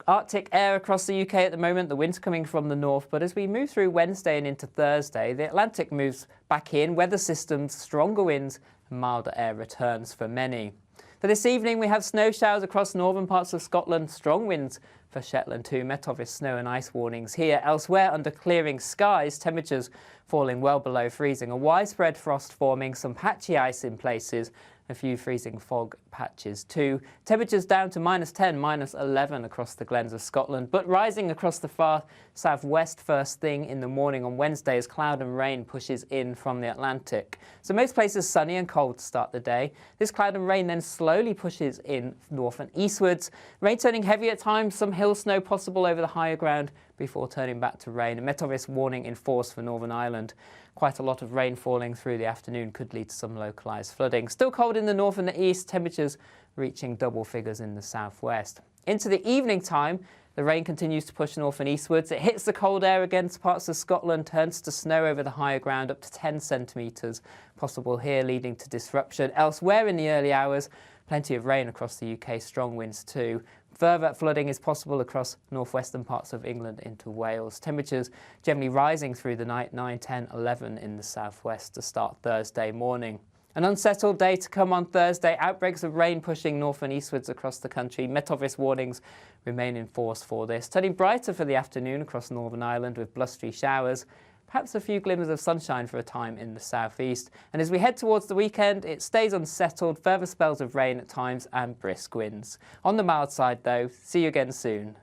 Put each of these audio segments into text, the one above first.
Arctic air across the UK at the moment, the winds coming from the north, but as we move through Wednesday and into Thursday, the Atlantic moves back in, weather systems, stronger winds, and milder air returns for many. For this evening, we have snow showers across northern parts of Scotland, strong winds for Shetland too. Met Office snow and ice warnings here. Elsewhere, under clearing skies, temperatures falling well below freezing. A widespread frost forming, some patchy ice in places, a few freezing fog patches too. Temperatures down to -10, -11 across the glens of Scotland, but rising across the far southwest first thing in the morning on Wednesday as cloud and rain pushes in from the Atlantic. So most places sunny and cold to start the day. This cloud and rain then slowly pushes in north and eastwards. Rain turning heavy at times, some hill snow possible over the higher ground before turning back to rain. A Met Office warning in force for Northern Ireland. Quite a lot of rain falling through the afternoon could lead to some localised flooding. Still cold in the north and the east, temperatures reaching double figures in the southwest. Into the evening time, the rain continues to push north and eastwards. It hits the cold air against parts of Scotland, turns to snow over the higher ground up to 10 centimetres possible here, leading to disruption. Elsewhere in the early hours, plenty of rain across the UK, strong winds too. Further flooding is possible across northwestern parts of England into Wales. Temperatures generally rising through the night, 9, 10, 11 in the southwest to start Thursday morning. An unsettled day to come on Thursday. Outbreaks of rain pushing north and eastwards across the country. Met Office warnings remain in force for this. Turning brighter for the afternoon across Northern Ireland with blustery showers. Perhaps a few glimmers of sunshine for a time in the southeast. And as we head towards the weekend, it stays unsettled, further spells of rain at times and brisk winds. On the mild side though, see you again soon.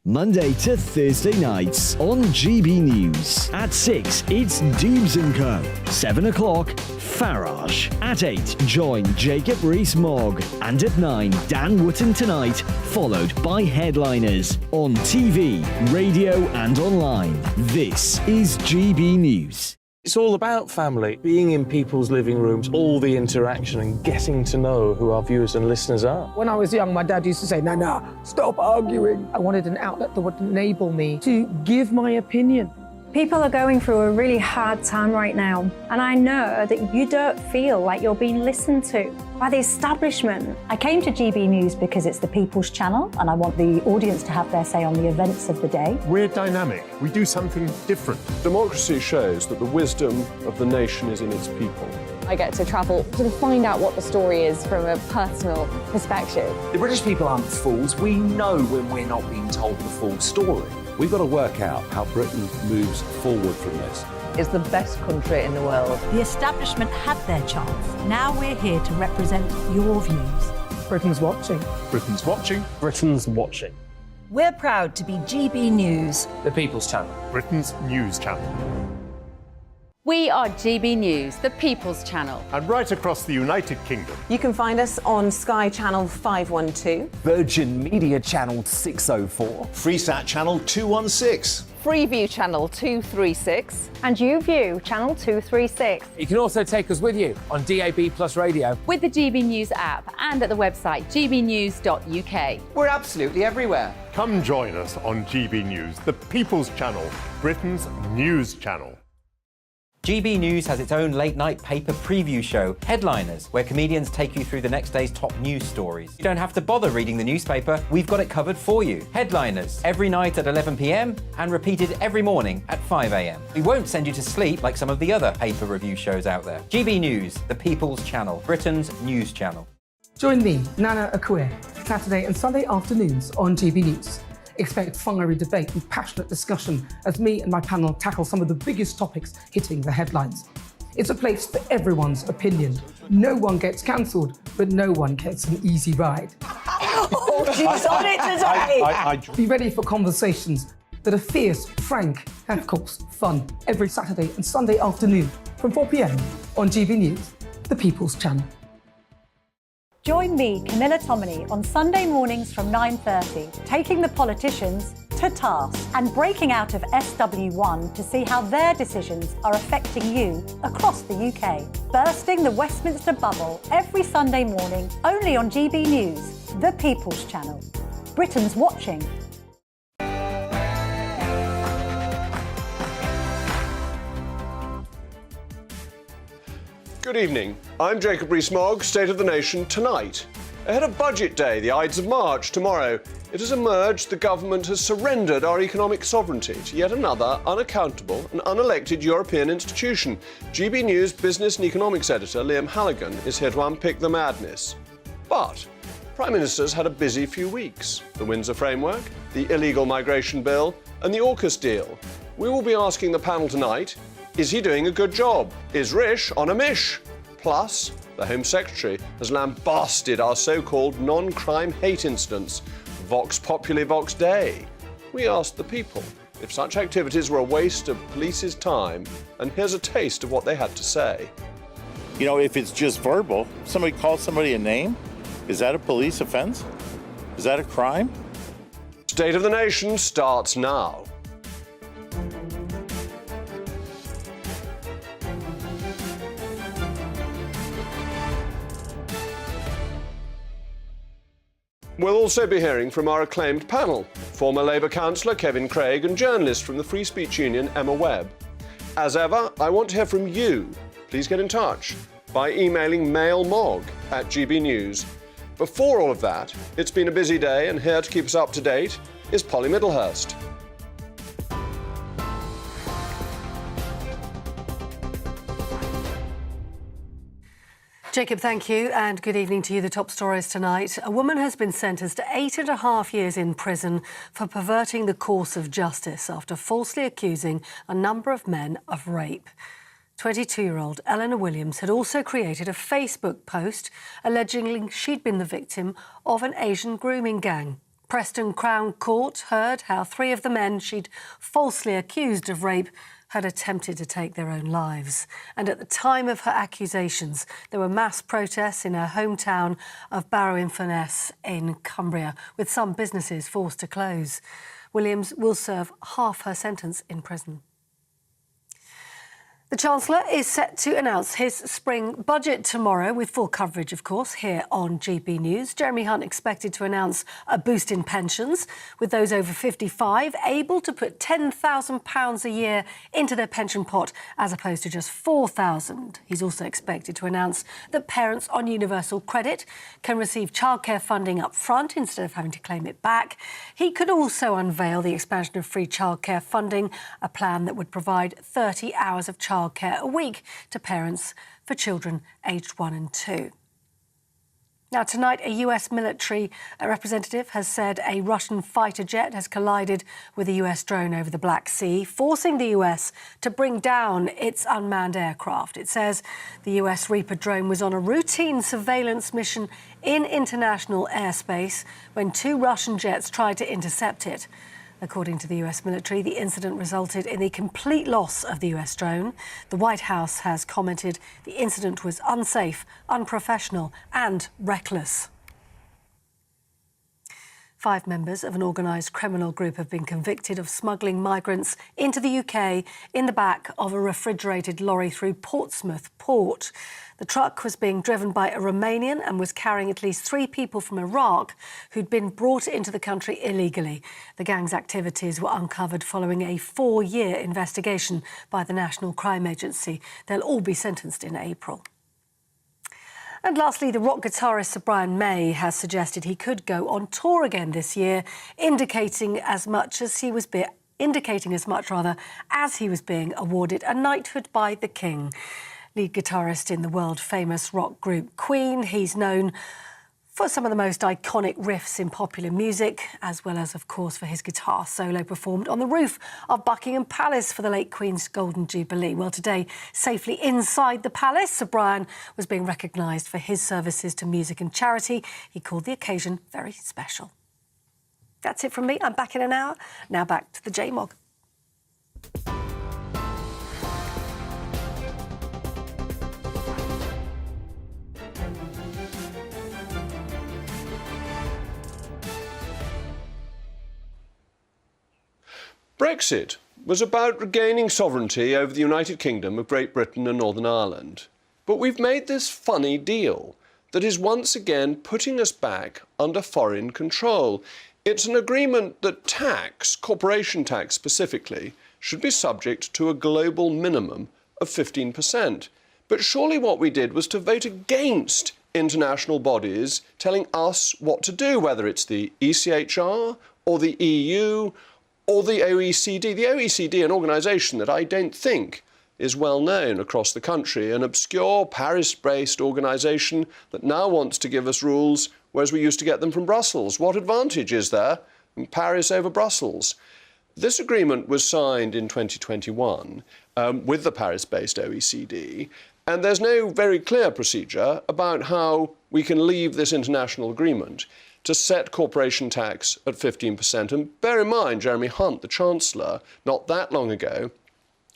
Monday to Thursday nights on GB News. At 6, it's Dubes & Co. 7 o'clock, Farage. At 8, join Jacob Rees-Mogg. And at 9, Dan Wootton Tonight, followed by headliners on TV, radio and online. This is GB News. It's all about family, being in people's living rooms, all the interaction and getting to know who our viewers and listeners are. When I was young, my dad used to say, "Nana, stop arguing." I wanted an outlet that would enable me to give my opinion. People are going through a really hard time right now, and I know that you don't feel like you're being listened to by the establishment. I came to GB News because it's the People's Channel, and I want the audience to have their say on the events of the day. We're dynamic. We do something different. Democracy shows that the wisdom of the nation is in its people. I get to travel to find out what the story is from a personal perspective. The British people aren't fools. We know when we're not being told the full story. We've got to work out how Britain moves forward from this. It's the best country in the world. The establishment had their chance. Now we're here to represent your views. Britain's watching. Britain's watching. Britain's watching. We're proud to be GB News. The People's Channel. Britain's news channel. We are GB News, the People's Channel. And right across the United Kingdom. You can find us on Sky Channel 512. Virgin Media Channel 604. Freesat Channel 216. Freeview Channel 236. And YouView Channel 236. You can also take us with you on DAB Plus Radio. With the GB News app and at the website gbnews.uk. We're absolutely everywhere. Come join us on GB News, the People's Channel, Britain's news channel. GB News has its own late-night paper preview show, Headliners, where comedians take you through the next day's top news stories. You don't have to bother reading the newspaper, we've got it covered for you. Headliners, every night at 11 p.m. and repeated every morning at 5 a.m. We won't send you to sleep like some of the other paper review shows out there. GB News, the People's Channel, Britain's news channel. Join me, Nana Akue, Saturday and Sunday afternoons on GB News. Expect fiery debate and passionate discussion as me and my panel tackle some of the biggest topics hitting the headlines. It's a place for everyone's opinion. No one gets cancelled, but no one gets an easy ride. Oh, she's on it today! Be ready for conversations that are fierce, frank, and of course, fun. Every Saturday and Sunday afternoon from 4 p.m. on GB News, the People's Channel. Join me, Camilla Tominey, on Sunday mornings from 9:30, taking the politicians to task and breaking out of SW1 to see how their decisions are affecting you across the UK. Bursting the Westminster bubble every Sunday morning, only on GB News, the People's Channel. Britain's watching. Good evening. I'm Jacob Rees-Mogg, State of the Nation tonight. Ahead of Budget Day, the Ides of March tomorrow, it has emerged the government has surrendered our economic sovereignty to yet another unaccountable and unelected European institution. GBNews business and economics editor Liam Halligan is here to unpick the madness. But Prime Minister's had a busy few weeks. The Windsor Framework, the illegal migration bill and the AUKUS deal. We will be asking the panel tonight, is he doing a good job? Is Rish on a mish? Plus, the Home Secretary has lambasted our so-called non-crime hate incidents, Vox Populi Vox Dei. We asked the people if such activities were a waste of police's time, and here's a taste of what they had to say. You know, if it's just verbal, somebody calls somebody a name, is that a police offense? Is that a crime? State of the Nation starts now. We'll also be hearing from our acclaimed panel, former Labour councillor Kevin Craig and journalist from the Free Speech Union Emma Webb. As ever, I want to hear from you. Please get in touch by emailing mailmog@gbnews. Before all of that, it's been a busy day, and here to keep us up to date is Polly Middlehurst. Jacob, thank you, and good evening to you. The top stories tonight. A woman has been sentenced to 8.5 years in prison for perverting the course of justice after falsely accusing a number of men of rape. 22-year-old Eleanor Williams had also created a Facebook post alleging she'd been the victim of an Asian grooming gang. Preston Crown Court heard how 3 of the men she'd falsely accused of rape had attempted to take their own lives. And at the time of her accusations, there were mass protests in her hometown of Barrow-in-Furness in Cumbria, with some businesses forced to close. Williams will serve half her sentence in prison. The Chancellor is set to announce his spring budget tomorrow, with full coverage, of course, here on GB News. Jeremy Hunt expected to announce a boost in pensions, with those over 55 able to put £10,000 a year into their pension pot, as opposed to just £4,000. He's also expected to announce that parents on universal credit can receive childcare funding up front instead of having to claim it back. He could also unveil the expansion of free childcare funding, a plan that would provide 30 hours of childcare a week to parents for children aged 1 and 2. Now, tonight, a US military representative has said a Russian fighter jet has collided with a US drone over the Black Sea, forcing the US to bring down its unmanned aircraft. It says the US Reaper drone was on a routine surveillance mission in international airspace when 2 Russian jets tried to intercept it. According to the US military, the incident resulted in the complete loss of the US drone. The White House has commented the incident was unsafe, unprofessional and reckless. 5 members of an organised criminal group have been convicted of smuggling migrants into the UK in the back of a refrigerated lorry through Portsmouth port. The truck was being driven by a Romanian and was carrying at least 3 people from Iraq who'd been brought into the country illegally. The gang's activities were uncovered following a 4-year investigation by the National Crime Agency. They'll all be sentenced in April. And lastly, the rock guitarist Sir Brian May has suggested he could go on tour again this year, indicating as much as he was being awarded a knighthood by the King. Lead guitarist in the world-famous rock group Queen, he's known for some of the most iconic riffs in popular music, as well as, of course, for his guitar solo performed on the roof of Buckingham Palace for the late Queen's Golden Jubilee. Well, today, safely inside the palace, Sir Brian was being recognised for his services to music and charity. He called the occasion very special. That's it from me. I'm back in an hour. Now back to the J-Mogg. Brexit was about regaining sovereignty over the United Kingdom of Great Britain and Northern Ireland. But we've made this funny deal that is once again putting us back under foreign control. It's an agreement that tax, corporation tax specifically, should be subject to a global minimum of 15%. But surely what we did was to vote against international bodies telling us what to do, whether it's the ECHR or the EU or the OECD. The OECD, an organisation that I don't think is well known across the country, an obscure Paris-based organisation that now wants to give us rules, whereas we used to get them from Brussels. What advantage is there in Paris over Brussels? This agreement was signed in 2021 with the Paris-based OECD, and there's no very clear procedure about how we can leave this international agreement to set corporation tax at 15%. And bear in mind, Jeremy Hunt, the Chancellor, not that long ago,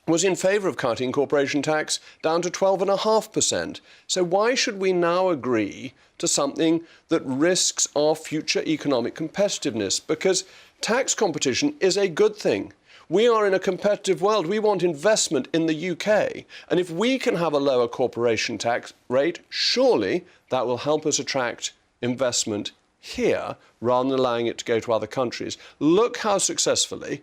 was in favour of cutting corporation tax down to 12.5%. So why should we now agree to something that risks our future economic competitiveness? Because tax competition is a good thing. We are in a competitive world. We want investment in the UK. And if we can have a lower corporation tax rate, surely that will help us attract investment here rather than allowing it to go to other countries. Look how successfully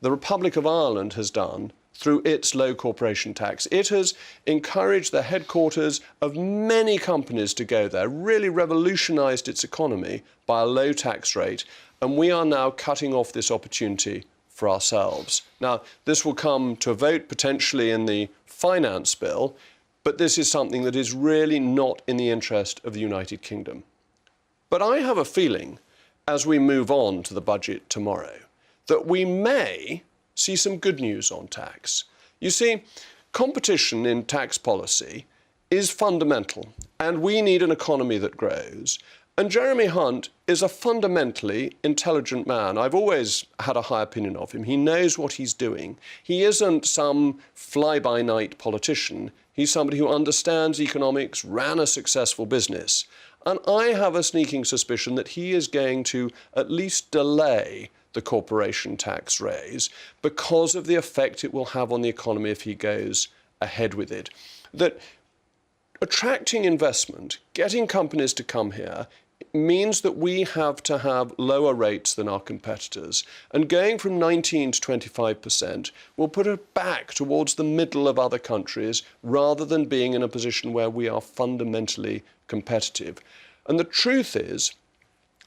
the Republic of Ireland has done through its low corporation tax. It has encouraged the headquarters of many companies to go there, really revolutionised its economy by a low tax rate, and we are now cutting off this opportunity for ourselves. Now, this will come to a vote potentially in the finance bill, but this is something that is really not in the interest of the United Kingdom. But I have a feeling, as we move on to the budget tomorrow, that we may see some good news on tax. You see, competition in tax policy is fundamental, and we need an economy that grows. And Jeremy Hunt is a fundamentally intelligent man. I've always had a high opinion of him. He knows what he's doing. He isn't some fly-by-night politician. He's somebody who understands economics, ran a successful business. And I have a sneaking suspicion that he is going to at least delay the corporation tax raise because of the effect it will have on the economy if he goes ahead with it. That attracting investment, getting companies to come here, means that we have to have lower rates than our competitors. And going from 19 to 25% will put it back towards the middle of other countries rather than being in a position where we are fundamentally competitive. And the truth is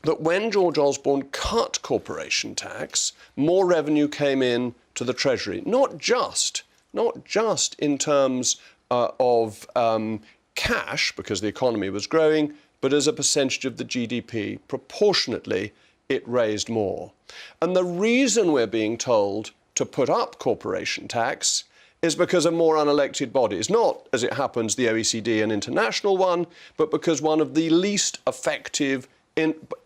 that when George Osborne cut corporation tax, more revenue came in to the Treasury, not just in terms of cash, because the economy was growing, but as a percentage of the GDP. Proportionately, it raised more. And the reason we're being told to put up corporation tax is because of more unelected bodies, not, as it happens, the OECD, an international one, but because one of the least effective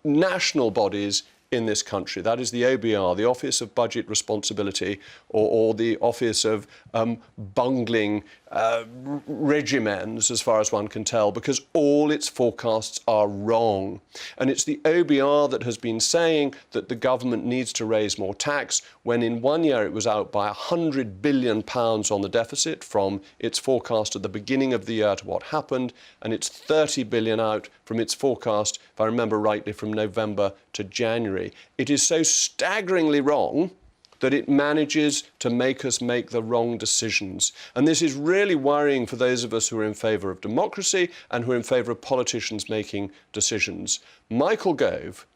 national bodies in this country, that is the OBR, the Office of Budget Responsibility, or the Office of Bungling Regimens, as far as one can tell, because all its forecasts are wrong. And it's the OBR that has been saying that the government needs to raise more tax, when in 1 year it was out by £100 billion on the deficit from its forecast at the beginning of the year to what happened, and it's £30 billion out from its forecast, if I remember rightly, from November to January. It is so staggeringly wrong that it manages to make us make the wrong decisions. And this is really worrying for those of us who are in favour of democracy and who are in favour of politicians making decisions. Michael Gove,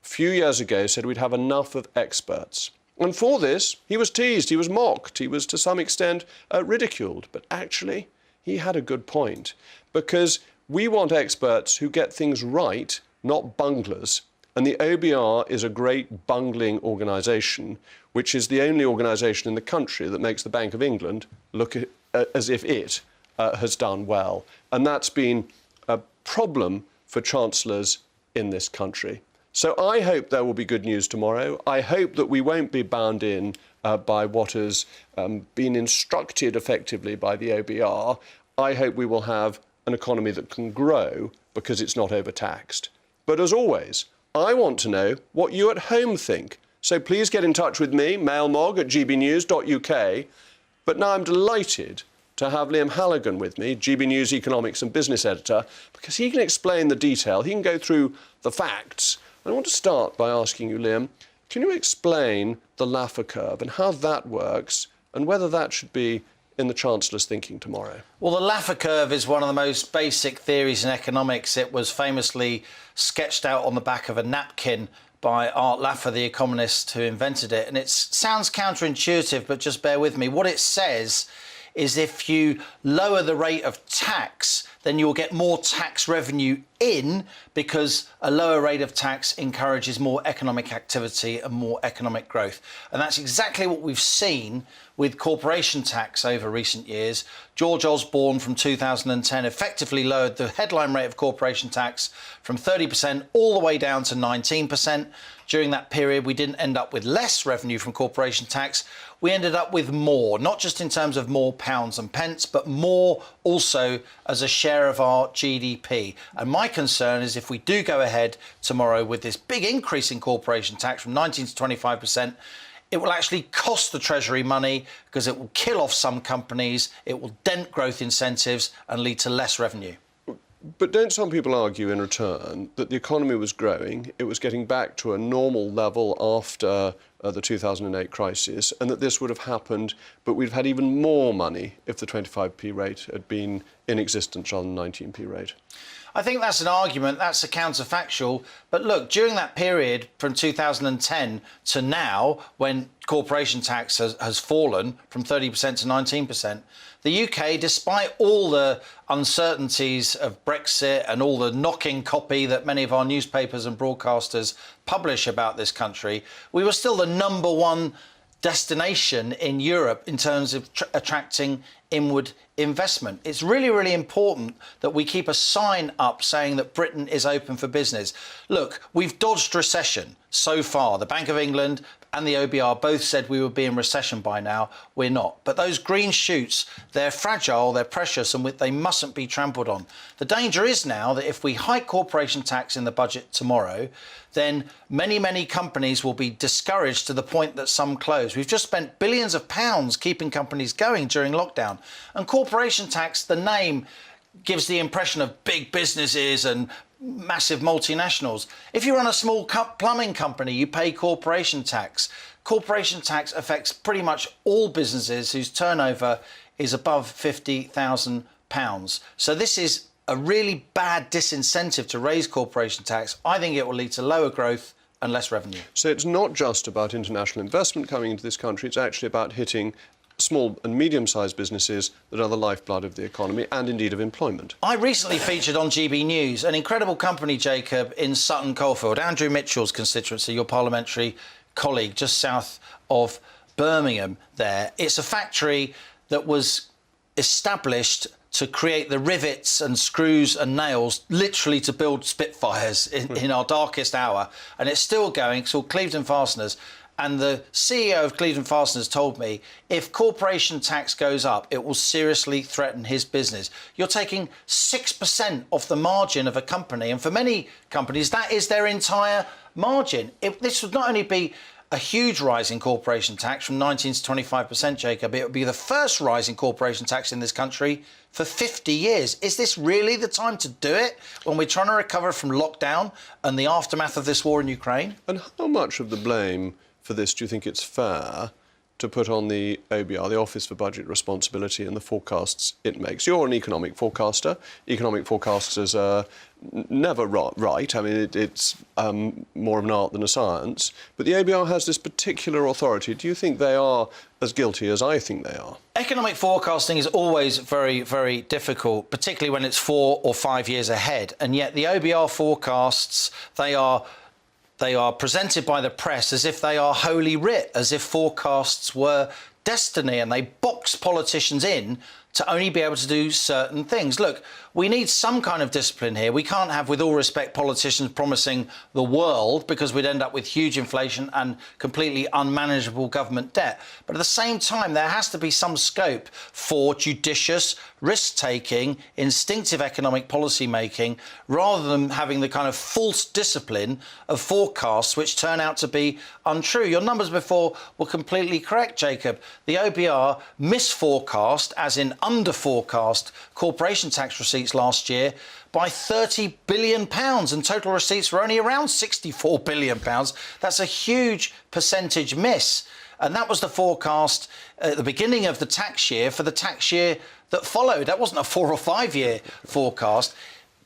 a few years ago, said we'd have enough of experts. And for this, he was teased, he was mocked, he was to some extent ridiculed. But actually, he had a good point, because we want experts who get things right, not bunglers. And the OBR is a great bungling organisation, which is the only organisation in the country that makes the Bank of England look as if it has done well. And that's been a problem for chancellors in this country. So I hope there will be good news tomorrow. I hope that we won't be bound in by what has been instructed effectively by the OBR. I hope we will have an economy that can grow because it's not overtaxed. But as always, I want to know what you at home think. So please get in touch with me, mailmog@gbnews.uk. But now I'm delighted to have Liam Halligan with me, GB News economics and business editor, because he can explain the detail, he can go through the facts. I want to start by asking you, Liam, can you explain the Laffer curve and how that works, and whether that should be in the Chancellor's thinking tomorrow? Well, the Laffer curve is one of the most basic theories in economics. It was famously sketched out on the back of a napkin by Art Laffer, the economist who invented it. And it sounds counterintuitive, but just bear with me. What it says is if you lower the rate of tax, then you'll get more tax revenue in, because a lower rate of tax encourages more economic activity and more economic growth. And that's exactly what we've seen with corporation tax over recent years. George Osborne from 2010 effectively lowered the headline rate of corporation tax from 30% all the way down to 19%. During that period, we didn't end up with less revenue from corporation tax. We ended up with more, not just in terms of more pounds and pence, but more also as a share of our GDP. And my concern is if we do go ahead tomorrow with this big increase in corporation tax from 19 to 25%, it will actually cost the Treasury money because it will kill off some companies, it will dent growth incentives and lead to less revenue. But don't some people argue in return that the economy was growing, it was getting back to a normal level after the 2008 crisis, and that this would have happened, but we'd have had even more money if the 25p rate had been in existence rather than 19p rate? I think that's an argument, that's a counterfactual. But look, during that period from 2010 to now, when corporation tax has fallen from 30% to 19%, the UK, despite all the uncertainties of Brexit and all the knocking copy that many of our newspapers and broadcasters publish about this country, we were still the #1 destination in Europe in terms of attracting inward investment. It's really, really important that we keep a sign up saying that Britain is open for business. Look, we've dodged recession so far. The Bank of England and the OBR both said we would be in recession by now. We're not. But those green shoots, they're fragile, they're precious, and they mustn't be trampled on. The danger is now that if we hike corporation tax in the budget tomorrow, then many, many companies will be discouraged to the point that some close. We've just spent billions of pounds keeping companies going during lockdown. And corporation tax, the name gives the impression of big businesses and massive multinationals. If you run a small plumbing company, you pay corporation tax. Corporation tax affects pretty much all businesses whose turnover is above £50,000. So this is a really bad disincentive to raise corporation tax. I think it will lead to lower growth and less revenue. So it's not just about international investment coming into this country, it's actually about hitting small and medium-sized businesses that are the lifeblood of the economy and indeed of employment. I recently featured on GB News an incredible company, Jacob, in Sutton Coldfield, Andrew Mitchell's constituency, your parliamentary colleague, just south of Birmingham there. It's a factory that was established to create the rivets and screws and nails, literally to build Spitfires in our darkest hour. And it's still going. It's called Clevedon Fasteners. And the CEO of Clevedon Fasteners told me if corporation tax goes up, it will seriously threaten his business. You're taking 6% off the margin of a company. And for many companies, that is their entire margin. This would not only be a huge rise in corporation tax from 19 to 25%, Jacob, it would be the first rise in corporation tax in this country for 50 years. Is this really the time to do it when we're trying to recover from lockdown and the aftermath of this war in Ukraine? And how much of the blame for this do you think it's fair to put on the OBR, the Office for Budget Responsibility, and the forecasts it makes? You're an economic forecaster. Economic forecasters are never right. I mean, it's more of an art than a science. But the OBR has this particular authority. Do you think they are as guilty as I think they are? Economic forecasting is always very, very difficult, particularly when it's 4 or 5 years ahead. And yet the OBR forecasts, they are presented by the press as if they are holy writ, as if forecasts were destiny, and they box politicians in to only be able to do certain things. Look, we need some kind of discipline here. We can't have, with all respect, politicians promising the world, because we'd end up with huge inflation and completely unmanageable government debt. But at the same time, there has to be some scope for judicious, risk-taking, instinctive economic policy making, rather than having the kind of false discipline of forecasts which turn out to be untrue. Your numbers before were completely correct, Jacob. The OBR misforecast, as in under-forecast, corporation tax receipts last year by £30 billion, and total receipts were only around £64 billion. That's a huge percentage miss. And that was the forecast at the beginning of the tax year for the tax year that followed. That wasn't a 4 or 5 year forecast.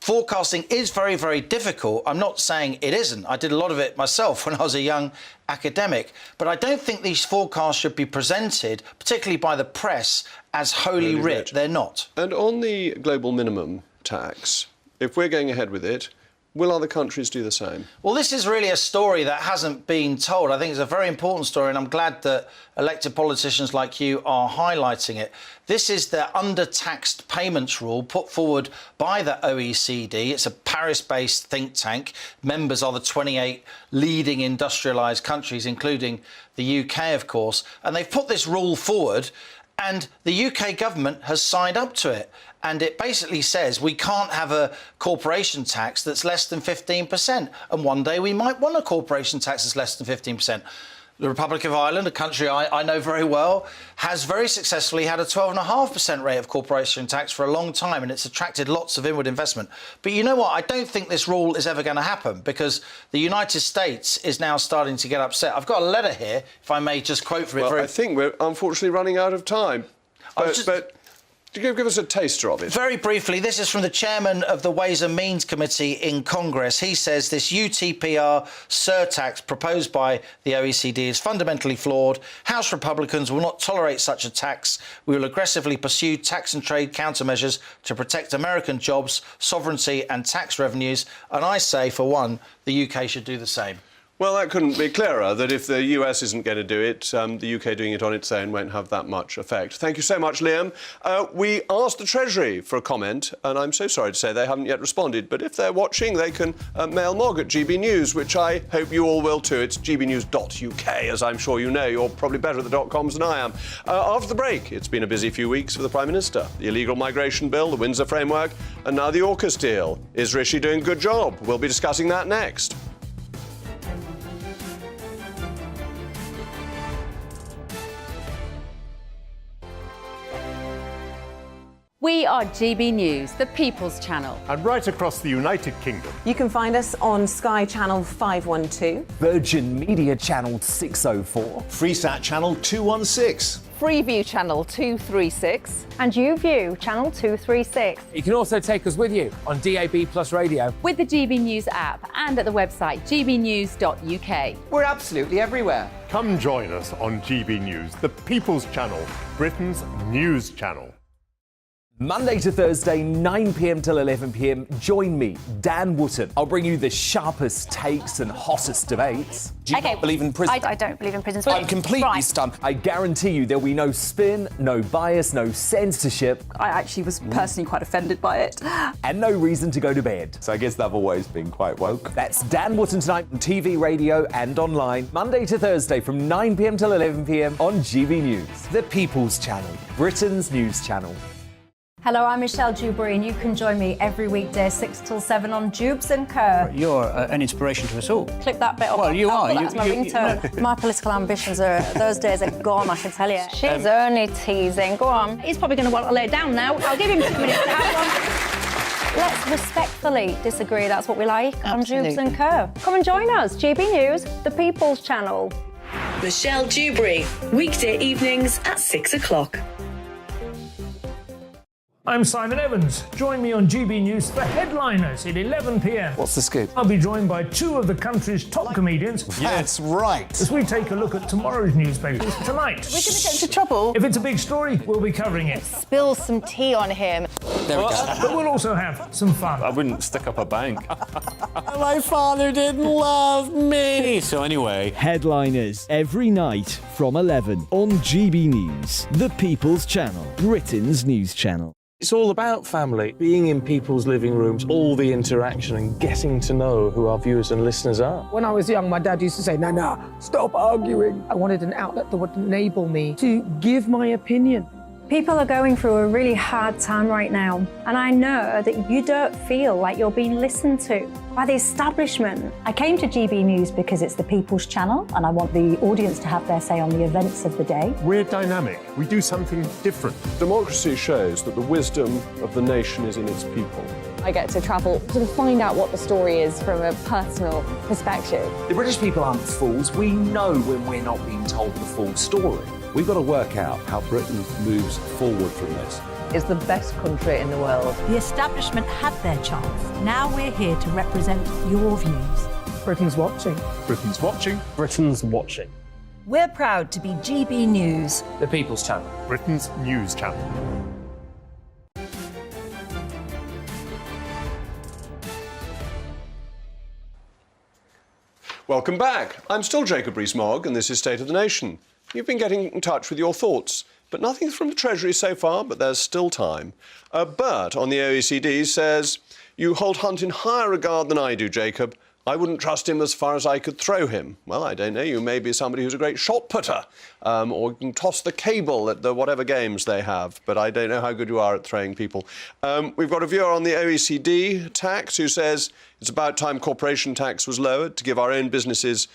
Forecasting is very, very difficult. I'm not saying it isn't. I did a lot of it myself when I was a young academic. But I don't think these forecasts should be presented, particularly by the press, as holy writ. They're not. And on the global minimum tax, if we're going ahead with it, will other countries do the same? Well, this is really a story that hasn't been told. I think it's a very important story, and I'm glad that elected politicians like you are highlighting it. This is the under-taxed payments rule put forward by the OECD. It's a Paris-based think tank. Members are the 28 leading industrialised countries, including the UK, of course. And they've put this rule forward, and the UK government has signed up to it. And it basically says we can't have a corporation tax that's less than 15%. And one day we might want a corporation tax that's less than 15%. The Republic of Ireland, a country I know very well, has very successfully had a 12.5% rate of corporation tax for a long time, and it's attracted lots of inward investment. But you know what? I don't think this rule is ever going to happen, because the United States is now starting to get upset. I've got a letter here, if I may just quote from it. Well, I think we're unfortunately running out of time. But give us a taster of it. Very briefly, this is from the chairman of the Ways and Means Committee in Congress. He says this UTPR surtax proposed by the OECD is fundamentally flawed. House Republicans will not tolerate such a tax. We will aggressively pursue tax and trade countermeasures to protect American jobs, sovereignty and tax revenues. And I say, for one, the UK should do the same. Well, that couldn't be clearer, that if the US isn't going to do it, the UK doing it on its own won't have that much effect. Thank you so much, Liam. We asked the Treasury for a comment, and I'm so sorry to say they haven't yet responded, but if they're watching, they can mail Mogg at GB News, which I hope you all will too. It's gbnews.uk, as I'm sure you know. You're probably better at the .coms than I am. After the break, it's been a busy few weeks for the Prime Minister. The illegal migration bill, the Windsor framework, and now the AUKUS deal. Is Rishi doing a good job? We'll be discussing that next. We are GB News, the People's Channel. And right across the United Kingdom. You can find us on Sky Channel 512. Virgin Media Channel 604. Freesat Channel 216. Freeview Channel 236. And YouView Channel 236. You can also take us with you on DAB Plus Radio. With the GB News app and at the website gbnews.uk. We're absolutely everywhere. Come join us on GB News, the People's Channel, Britain's news channel. Monday to Thursday, 9 p.m. till 11 p.m. Join me, Dan Wootton. I'll bring you the sharpest takes and hottest debates. Do you not believe in prisons? I don't believe in prisons. I'm completely stunned. I guarantee you there'll be no spin, no bias, no censorship. I actually was personally quite offended by it. And no reason to go to bed. So I guess they've always been quite woke. That's Dan Wootton tonight on TV, radio and online. Monday to Thursday from 9 p.m. till 11 p.m. on GB News. The People's Channel, Britain's news channel. Hello, I'm Michelle Dewberry, and you can join me every weekday 6 till 7 on Jubes and Kerr. You're an inspiration to us all. Clip that bit up. Well, you are. That's my ringtone. My political ambitions those days are gone, I can tell you. She's only teasing. Go on. He's probably going to want to lay down now. I'll give him 2 minutes to have one. Let's respectfully disagree. That's what we like on Jubes and Kerr. Come and join us. GB News, the People's Channel. Michelle Dewberry, weekday evenings at 6 o'clock. I'm Simon Evans. Join me on GB News for Headliners at 11 p.m. What's the scoop? I'll be joined by 2 of the country's top comedians. That's right. As we take a look at tomorrow's newspapers tonight. We're going to get into trouble. If it's a big story, we'll be covering it. Spill some tea on him. There we go. But we'll also have some fun. I wouldn't stick up a bank. My father didn't love me. So anyway. Headliners every night from 11 on GB News, the People's Channel, Britain's news channel. It's all about family, being in people's living rooms, all the interaction and getting to know who our viewers and listeners are. When I was young, my dad used to say, "Nana, stop arguing." I wanted an outlet that would enable me to give my opinion. People are going through a really hard time right now, and I know that you don't feel like you're being listened to. by the establishment. I came to GB News because it's the people's channel and I want the audience to have their say on the events of the day. We're dynamic. We do something different. Democracy shows that the wisdom of the nation is in its people. I get to travel to find out what the story is from a personal perspective. The British people aren't fools. We know when we're not being told the full story. We've got to work out how Britain moves forward from this. Is the best country in the world. The establishment had their chance. Now we're here to represent your views. Britain's watching. Britain's watching. Britain's watching. We're proud to be GB News. The People's Channel. Britain's news channel. Welcome back. I'm still Jacob Rees-Mogg, and this is State of the Nation. You've been getting in touch with your thoughts, but nothing from the Treasury so far, but there's still time. Bert on the OECD says, "You hold Hunt in higher regard than I do, Jacob. I wouldn't trust him as far as I could throw him." Well, I don't know. You may be somebody who's a great shot putter, or you can toss the cable at the whatever games they have, but I don't know how good you are at throwing people. We've got a viewer on the OECD tax who says it's about time corporation tax was lowered to give our own businesses,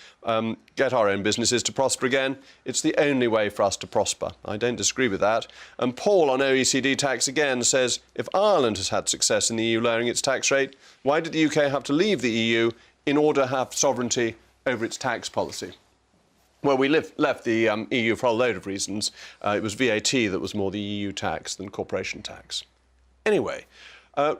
get our own businesses to prosper again. It's the only way for us to prosper. I don't disagree with that. And Paul on OECD tax again says, if Ireland has had success in the EU lowering its tax rate, why did the UK have to leave the EU in order to have sovereignty over its tax policy? Well, we left the EU for a load of reasons. It was VAT that was more the EU tax than corporation tax. Anyway,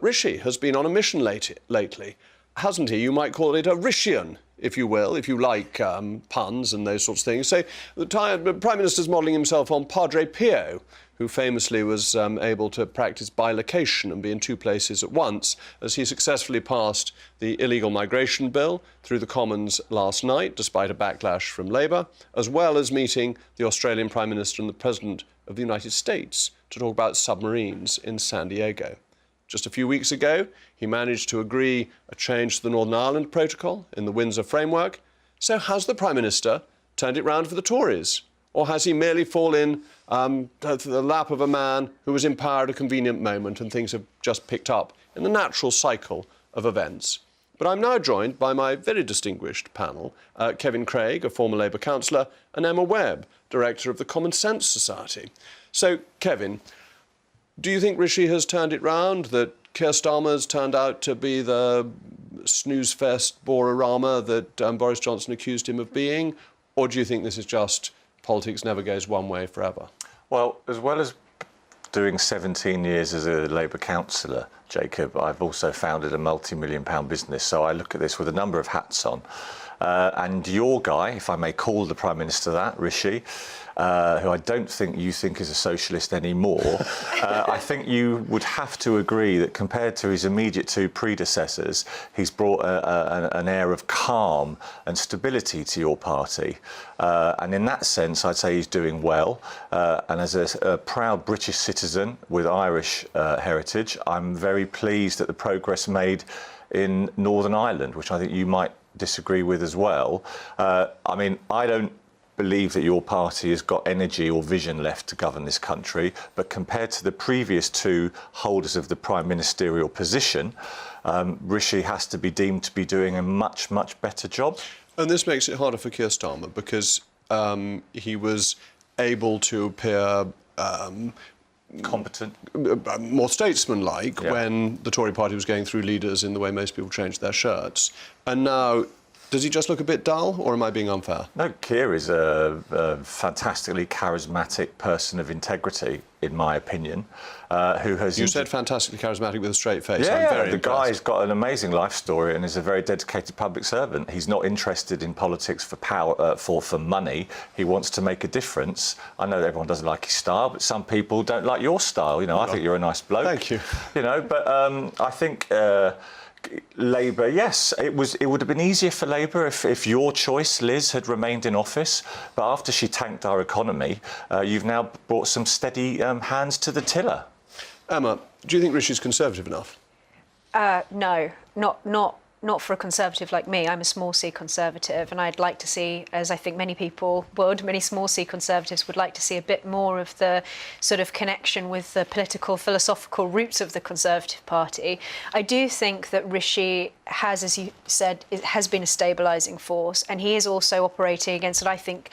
Rishi has been on a mission lately, hasn't he? You might call it a Rishian, if you will, if you like puns and those sorts of things. So the Prime Minister's modelling himself on Padre Pio, who famously was able to practice bilocation and be in two places at once, as he successfully passed the illegal migration bill through the Commons last night, despite a backlash from Labour, as well as meeting the Australian Prime Minister and the President of the United States to talk about submarines in San Diego. Just a few weeks ago, he managed to agree a change to the Northern Ireland Protocol in the Windsor framework. So has the Prime Minister turned it round for the Tories? Or has he merely fallen to the lap of a man who was in power at a convenient moment and things have just picked up in the natural cycle of events? But I'm now joined by my very distinguished panel, Kevin Craig, a former Labour councillor, and Emma Webb, director of the Common Sense Society. So, Kevin, do you think Rishi has turned it round, that Keir Starmer's turned out to be the snooze fest Bororama that Boris Johnson accused him of being? Or do you think this is just politics never goes one way forever? Well, as well as doing 17 years as a Labour councillor, Jacob, I've also founded a multi-million-pound business, so I look at this with a number of hats on. And your guy, if I may call the Prime Minister that, Rishi, who I don't think you think is a socialist anymore, I think you would have to agree that compared to his immediate two predecessors, he's brought an air of calm and stability to your party. And in that sense, I'd say he's doing well. And as a proud British citizen with Irish heritage, I'm very pleased at the progress made in Northern Ireland, which I think you might disagree with as well. I mean, I don't believe that your party has got energy or vision left to govern this country, but compared to the previous two holders of the prime ministerial position, Rishi has to be deemed to be doing a much, much better job. And this makes it harder for Keir Starmer because he was able to appear competent, more statesmanlike when the Tory party was going through leaders in the way most people change their shirts. And now, does he just look a bit dull, or am I being unfair? No, Keir is a fantastically charismatic person of integrity, in my opinion, who has... You said fantastically charismatic with a straight face. Yeah, I'm very the impressed. guy's got an amazing life story and is a very dedicated public servant. He's not interested in politics for power, for money. He wants to make a difference. I know that everyone doesn't like his style, but some people don't like your style. You know, I think you're a nice bloke. Thank you. You know, but I think... Labour, yes, it would have been easier for Labour if your choice, Liz, had remained in office. But after she tanked our economy, you've now brought some steady hands to the tiller. Emma, do you think Rishi's Conservative enough? No, not not for a Conservative like me. I'm a small C Conservative, and I'd like to see, as I think many people would, many small C Conservatives would like to see a bit more of the sort of connection with the political, philosophical roots of the Conservative Party. I do think that Rishi has, as you said, has been a stabilising force, and he is also operating against what I think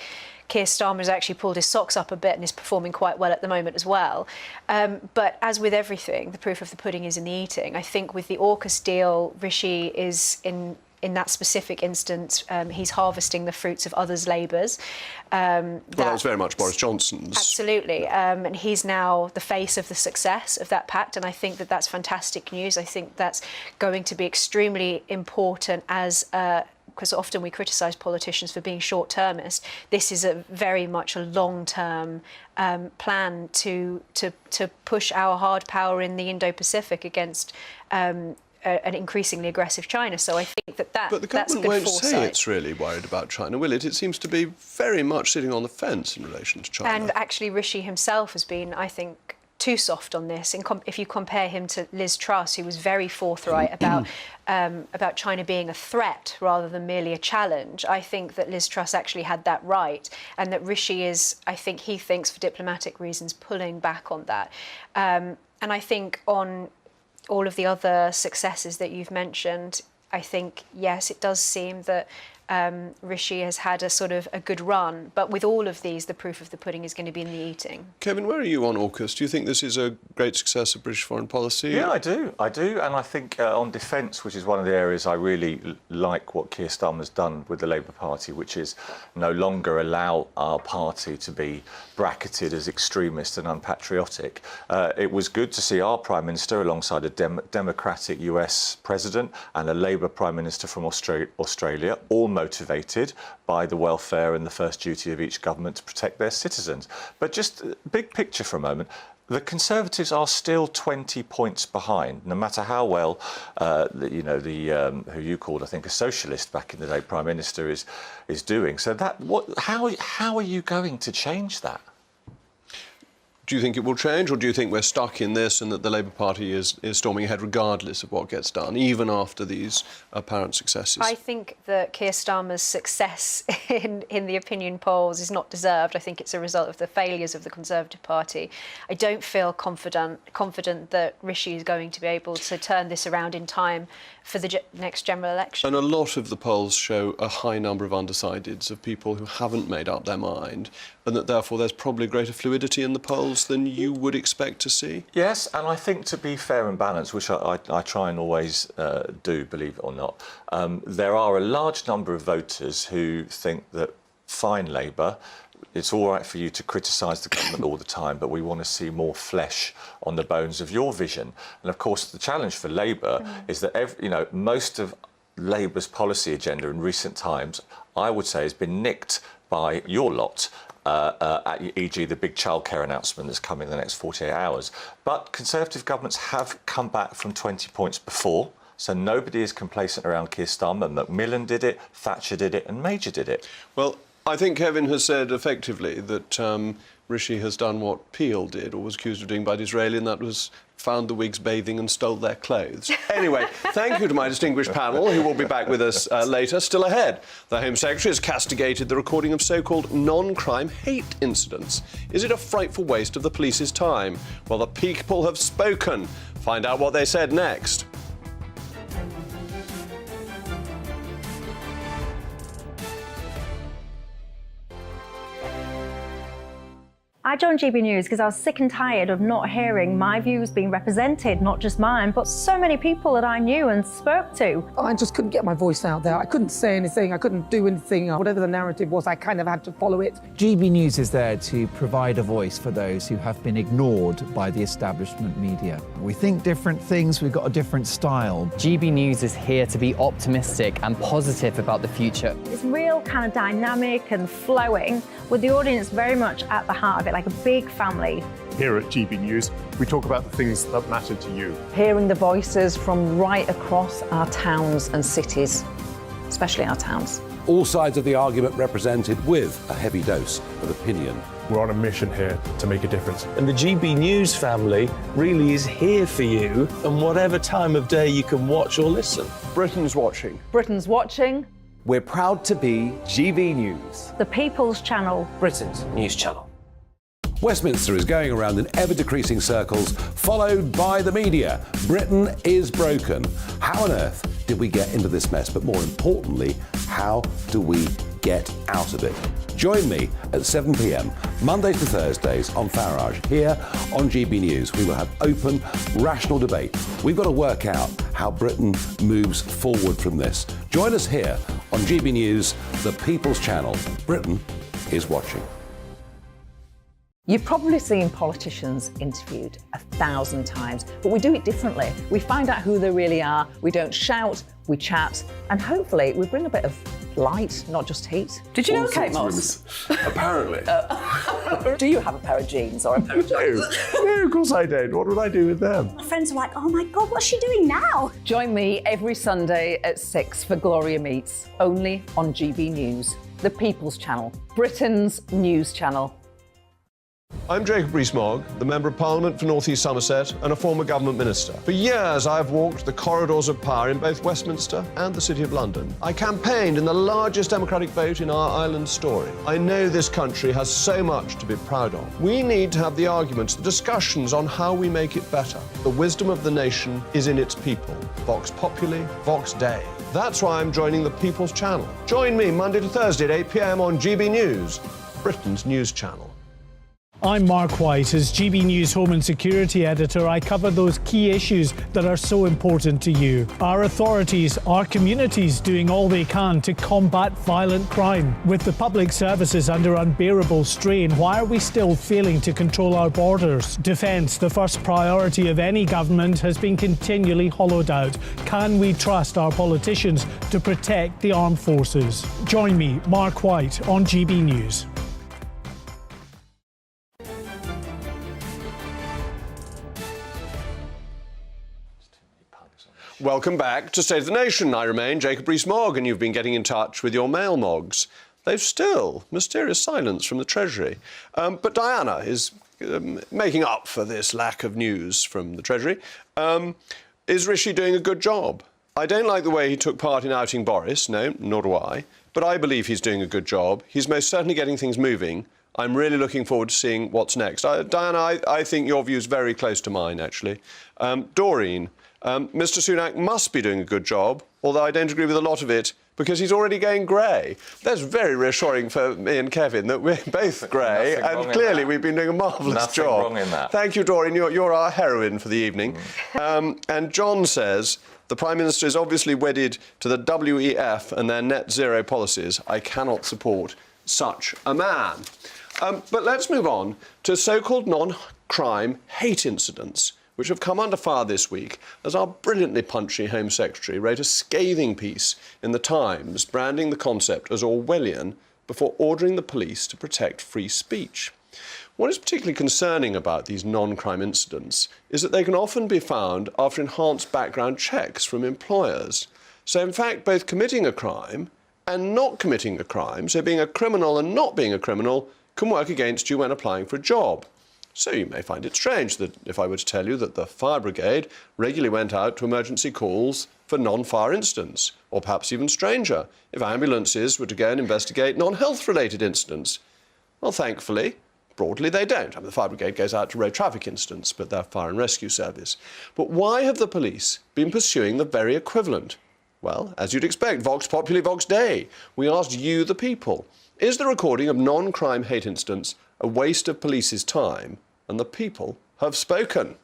Keir Starmer has actually pulled his socks up a bit and is performing quite well at the moment as well. But as with everything, the proof of the pudding is in the eating. I think with the AUKUS deal, Rishi is in that specific instance, he's harvesting the fruits of others' labours. Well, that was very much Boris Johnson's. Absolutely. And he's now the face of the success of that pact, and I think that that's fantastic news. I think that's going to be extremely important as because often we criticise politicians for being short-termist. This is very much a long-term plan to push our hard power in the Indo-Pacific against an increasingly aggressive China. So I think that's But the government won't say it's really worried about China, will it? It seems to be very much sitting on the fence in relation to China. And actually, Rishi himself has been, I think, too soft on this. If you compare him to Liz Truss, who was very forthright about China being a threat rather than merely a challenge, I think that Liz Truss actually had that right, and that Rishi is, I think he thinks for diplomatic reasons, pulling back on that. And I think on all of the other successes that you've mentioned, I think, yes, it does seem that Rishi has had a sort of a good run, but with all of these, the proof of the pudding is going to be in the eating. Kevin, where are you on AUKUS? Do you think this is a great success of British foreign policy? Yeah, I do, and I think on defence, which is one of the areas I really like what Keir Starmer's done with the Labour Party, which is no longer allow our party to be bracketed as extremist and unpatriotic. It was good to see our Prime Minister alongside a democratic US President and a Labour Prime Minister from Australia, all motivated by the welfare and the first duty of each government to protect their citizens. But just big picture for a moment, the Conservatives are still 20 points behind, no matter how well, who you called, I think, a socialist back in the day, Prime Minister is doing. So how are you going to change that? Do you think it will change, or do you think we're stuck in this and that the Labour Party is storming ahead regardless of what gets done, even after these apparent successes? I think that Keir Starmer's success in the opinion polls is not deserved. I think it's a result of the failures of the Conservative Party. I don't feel confident that Rishi is going to be able to turn this around in time for the next general election. And a lot of the polls show a high number of undecideds, of people who haven't made up their mind, and that therefore there's probably greater fluidity in the polls than you would expect to see? Yes, and I think to be fair and balanced, which I try and always do, believe it or not, there are a large number of voters who think that, fine Labour, it's all right for you to criticise the government all the time, but we want to see more flesh on the bones of your vision. And of course, the challenge for Labour is that most of Labour's policy agenda in recent times, I would say, has been nicked by your lot. E.g. the big childcare announcement that's coming in the next 48 hours. But Conservative governments have come back from 20 points before, so nobody is complacent around Keir Starmer. Macmillan did it, Thatcher did it, and Major did it. Well, I think Kevin has said effectively that Rishi has done what Peel did, or was accused of doing by Disraeli, and that was found the Whigs bathing and stole their clothes. Anyway, thank you to my distinguished panel, who will be back with us later. Still ahead, the Home Secretary has castigated the recording of so-called non-crime hate incidents. Is it a frightful waste of the police's time? Well, the people have spoken. Find out what they said next. I joined GB News because I was sick and tired of not hearing my views being represented, not just mine, but so many people that I knew and spoke to. I just couldn't get my voice out there. I couldn't say anything. I couldn't do anything. Whatever the narrative was, I kind of had to follow it. GB News is there to provide a voice for those who have been ignored by the establishment media. We think different things, we've got a different style. GB News is here to be optimistic and positive about the future. It's real kind of dynamic and flowing, with the audience very much at the heart of it, like a big family. Here at GB News, we talk about the things that matter to you. Hearing the voices from right across our towns and cities, especially our towns. All sides of the argument represented with a heavy dose of opinion We're on a mission here to make a difference. And the GB News family really is here for you, and whatever time of day you can watch or listen. Britain's watching. Britain's watching. We're proud to be GB News. The People's Channel. Britain's news channel. Westminster is going around in ever-decreasing circles, followed by the media. Britain is broken. How on earth did we get into this mess? But more importantly, how do we get out of it? Join me at 7 p.m, Mondays to Thursdays on Farage, here on GB News. We will have open, rational debate. We've got to work out how Britain moves forward from this. Join us here on GB News, the People's Channel. Britain is watching. You've probably seen politicians interviewed 1,000 times, but we do it differently. We find out who they really are, we don't shout, we chat, and hopefully we bring a bit of light, not just heat. Did you know Kate Moss? Apparently. Do you have a pair of jeans or a pair of jeans? No, of course I don't. What would I do with them? My friends are like, oh my God, what's she doing now? Join me every Sunday at 6 for Gloria Meets, only on GB News, the People's Channel, Britain's news channel. I'm Jacob Rees-Mogg, the Member of Parliament for North East Somerset and a former government minister. For years, I've walked the corridors of power in both Westminster and the City of London. I campaigned in the largest democratic vote in our island story. I know this country has so much to be proud of. We need to have the arguments, the discussions on how we make it better. The wisdom of the nation is in its people. Vox Populi, Vox Dei. That's why I'm joining the People's Channel. Join me Monday to Thursday at 8 p.m. on GB News, Britain's news channel. I'm Mark White. As GB News Home and Security Editor, I cover those key issues that are so important to you. Our authorities, our communities doing all they can to combat violent crime. With the public services under unbearable strain, why are we still failing to control our borders? Defence, the first priority of any government, has been continually hollowed out. Can we trust our politicians to protect the armed forces? Join me, Mark White, on GB News. Welcome back to State of the Nation. I remain Jacob Rees-Mogg, and you've been getting in touch with your mail mogs. They've still mysterious silence from the Treasury. But Diana is making up for this lack of news from the Treasury. Is Rishi doing a good job? I don't like the way he took part in outing Boris. No, nor do I. But I believe he's doing a good job. He's most certainly getting things moving. I'm really looking forward to seeing what's next. Diana, I think your view is very close to mine, actually. Doreen, Mr Sunak must be doing a good job, although I don't agree with a lot of it, because he's already going grey. That's very reassuring for me and Kevin, that we're both grey, and clearly we've been doing a marvellous job. Nothing wrong in that. Thank you, Doreen. You're our heroine for the evening. And John says, the Prime Minister is obviously wedded to the WEF and their net zero policies. I cannot support such a man. But let's move on to so-called non-crime hate incidents, which have come under fire this week as our brilliantly punchy Home Secretary wrote a scathing piece in The Times branding the concept as Orwellian before ordering the police to protect free speech. What is particularly concerning about these non-crime incidents is that they can often be found after enhanced background checks from employers. So in fact, both committing a crime and not committing a crime, so being a criminal and not being a criminal, can work against you when applying for a job. So you may find it strange that if I were to tell you that the fire brigade regularly went out to emergency calls for non-fire incidents, or perhaps even stranger, if ambulances were to go and investigate non-health related incidents. Well, thankfully, broadly they don't. I mean, the fire brigade goes out to road traffic incidents, but they're fire and rescue service. But why have the police been pursuing the very equivalent? Well, as you'd expect, Vox Populi, Vox Dei. We asked you, the people, is the recording of non-crime hate incidents a waste of police's time? And the people have spoken.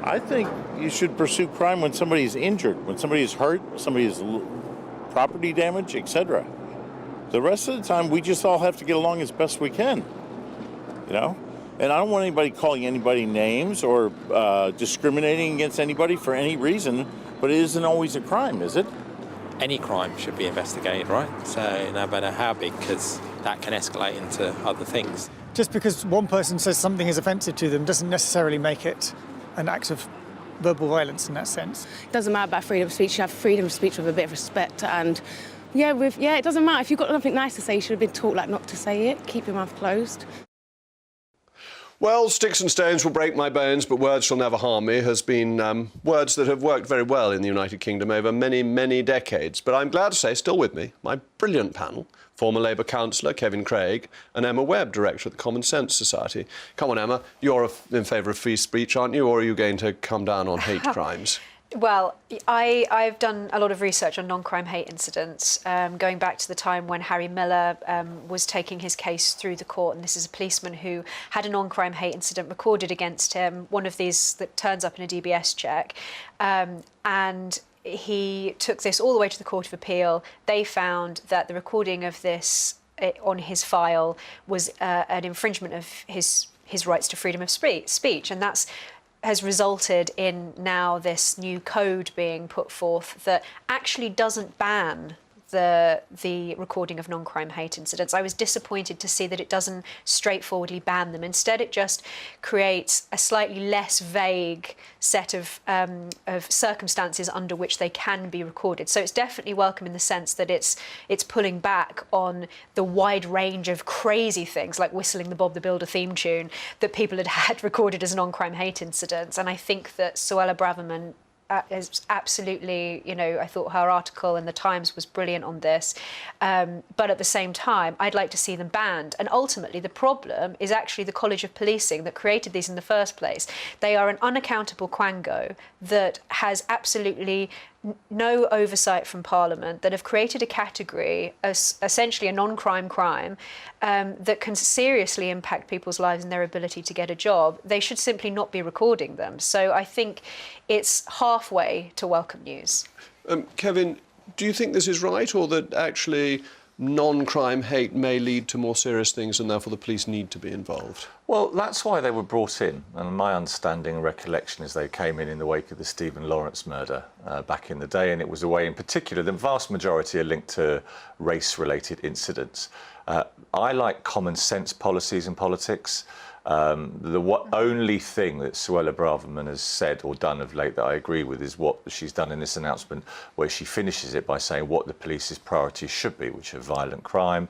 I think you should pursue crime when somebody's injured, when somebody is hurt, somebody's property damage, etc. The rest of the time, we just all have to get along as best we can, you know? And I don't want anybody calling anybody names or discriminating against anybody for any reason, but it isn't always a crime, is it? Any crime should be investigated, right? So no matter how big, because that can escalate into other things. Just because one person says something is offensive to them doesn't necessarily make it an act of verbal violence in that sense. It doesn't matter about freedom of speech. You have freedom of speech with a bit of respect, and it doesn't matter. If you've got nothing nice to say, you should have been taught like not to say it. Keep your mouth closed. Well, sticks and stones will break my bones, but words shall never harm me has been words that have worked very well in the United Kingdom over many, many decades. But I'm glad to say, still with me, my brilliant panel, former Labour councillor Kevin Craig and Emma Webb, director of the Common Sense Society. Come on, Emma, you're in favour of free speech, aren't you, or are you going to come down on hate crimes? Well, I've done a lot of research on non-crime hate incidents, going back to the time when Harry Miller was taking his case through the court, and this is a policeman who had a non-crime hate incident recorded against him, one of these that turns up in a DBS check, and he took this all the way to the Court of Appeal. They found that the recording of this on his file was an infringement of his rights to freedom of speech, and that's has resulted in now this new code being put forth that actually doesn't ban the recording of non-crime hate incidents. I was disappointed to see that it doesn't straightforwardly ban them. Instead, it just creates a slightly less vague set of circumstances under which they can be recorded. So it's definitely welcome in the sense that it's pulling back on the wide range of crazy things like whistling the Bob the Builder theme tune that people had recorded as non-crime hate incidents. And I think that Suella Braverman is absolutely, I thought her article in the Times was brilliant on this. But at the same time, I'd like to see them banned. And ultimately, the problem is actually the College of Policing that created these in the first place. They are an unaccountable quango that has absolutely no oversight from Parliament, that have created a category, essentially a non-crime crime, that can seriously impact people's lives and their ability to get a job. They should simply not be recording them. So I think it's halfway to welcome news. Kevin, do you think this is right, or that actually non-crime hate may lead to more serious things and therefore the police need to be involved? Well, that's why they were brought in, and my understanding and recollection is they came in the wake of the Stephen Lawrence murder back in the day, and it was a way in particular, the vast majority are linked to race-related incidents. I like common sense policies in politics. The only thing that Suella Braverman has said or done of late that I agree with is what she's done in this announcement, where she finishes it by saying what the police's priorities should be, which are violent crime,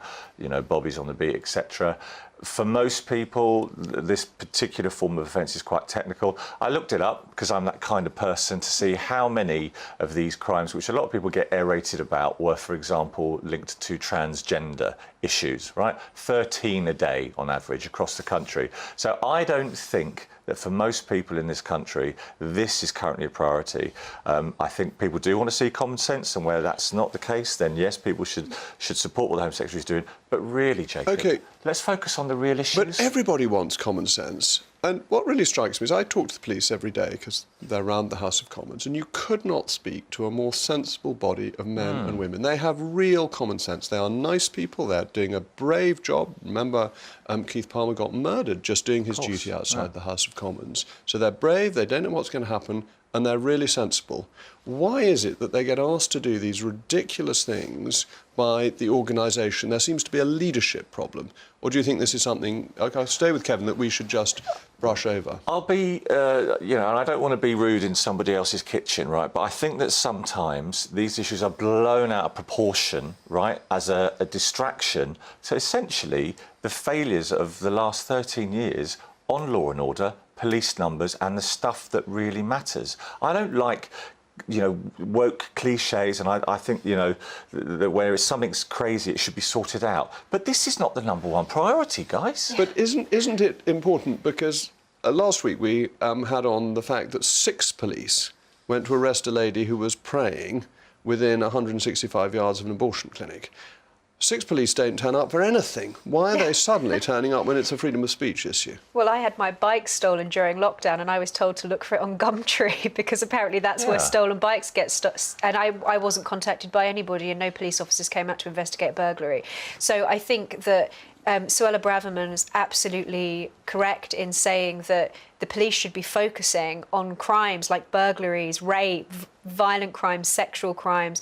bobbies on the beat, etc. For most people, this particular form of offence is quite technical. I looked it up because I'm that kind of person to see how many of these crimes, which a lot of people get aerated about, were, for example, linked to transgender issues, right? 13 a day on average across the country. So I don't think that for most people in this country, this is currently a priority. I think people do want to see common sense, and where that's not the case, then yes, people should support what the Home Secretary is doing. But really, Jacob, let's focus on the real issues. But everybody wants common sense. And what really strikes me is I talk to the police every day because they're around the House of Commons, and you could not speak to a more sensible body of men and women. They have real common sense. They are nice people. They're doing a brave job. Remember, Keith Palmer got murdered just doing his duty outside the House of Commons. So they're brave, they don't know what's going to happen, and they're really sensible. Why is it that they get asked to do these ridiculous things by the organisation? There seems to be a leadership problem. Or do you think this is something, I'll stay with Kevin, that we should just brush over? I'll be, and I don't want to be rude in somebody else's kitchen, right? But I think that sometimes these issues are blown out of proportion, right, as a distraction. So essentially, the failures of the last 13 years on law and order, police numbers, and the stuff that really matters. I don't like woke cliches, and I think, that where something's crazy, it should be sorted out. But this is not the #1 priority, guys. But isn't it important? Because last week we had on the fact that 6 police went to arrest a lady who was praying within 165 yards of an abortion clinic. 6 police don't turn up for anything. Why are they suddenly turning up when it's a freedom of speech issue? Well, I had my bike stolen during lockdown, and I was told to look for it on Gumtree because apparently that's where stolen bikes get stuck. And I wasn't contacted by anybody, and no police officers came out to investigate burglary. So I think that Suella Braverman is absolutely correct in saying that the police should be focusing on crimes like burglaries, rape, violent crimes, sexual crimes.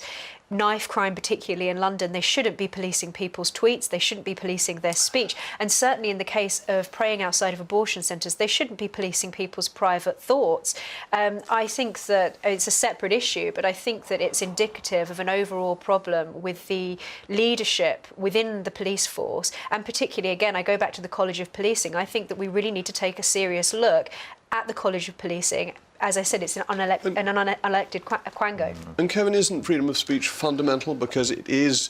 knife crime, particularly in London, they shouldn't be policing people's tweets, they shouldn't be policing their speech. And certainly in the case of praying outside of abortion centres, they shouldn't be policing people's private thoughts. I think that it's a separate issue, but I think that it's indicative of an overall problem with the leadership within the police force. And particularly, again, I go back to the College of Policing. I think that we really need to take a serious look at the College of Policing. As I said, it's an unelected quango. And Kevin, isn't freedom of speech fundamental because it is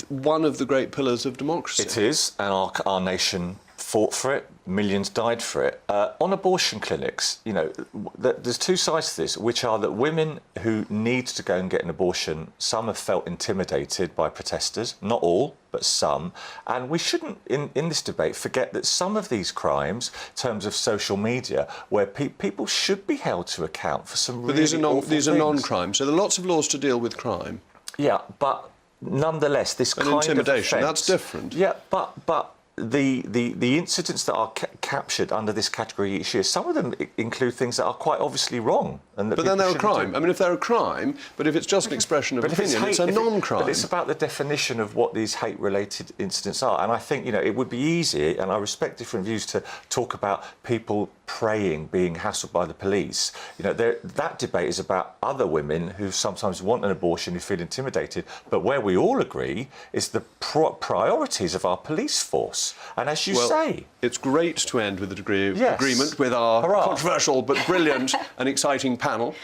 one of the great pillars of democracy? It is, and our nation fought for it. Millions died for it. On abortion clinics, you know, there's two sides to this, which are that women who need to go and get an abortion, some have felt intimidated by protesters, not all, but some. And we shouldn't, in this debate, forget that some of these crimes, in terms of social media, where people should be held to account for some really awful things. These are non-crime, so there are lots of laws to deal with crime. Yeah, but nonetheless, this kind of intimidation, offence, that's different. Yeah, but the incidents that are captured under this category each year, some of them include things that are quite obviously wrong. And that but then they're a crime. I mean, if they're a crime, but if it's just an expression of opinion, it's a non-crime. But it's about the definition of what these hate-related incidents are. And I think, you know, it would be easy, and I respect different views, to talk about people praying, being hassled by the police. You know, that debate is about other women who sometimes want an abortion, who feel intimidated. But where we all agree is the priorities of our police force. And as you say, it's great to end with a degree of agreement with our controversial but brilliant and exciting panel.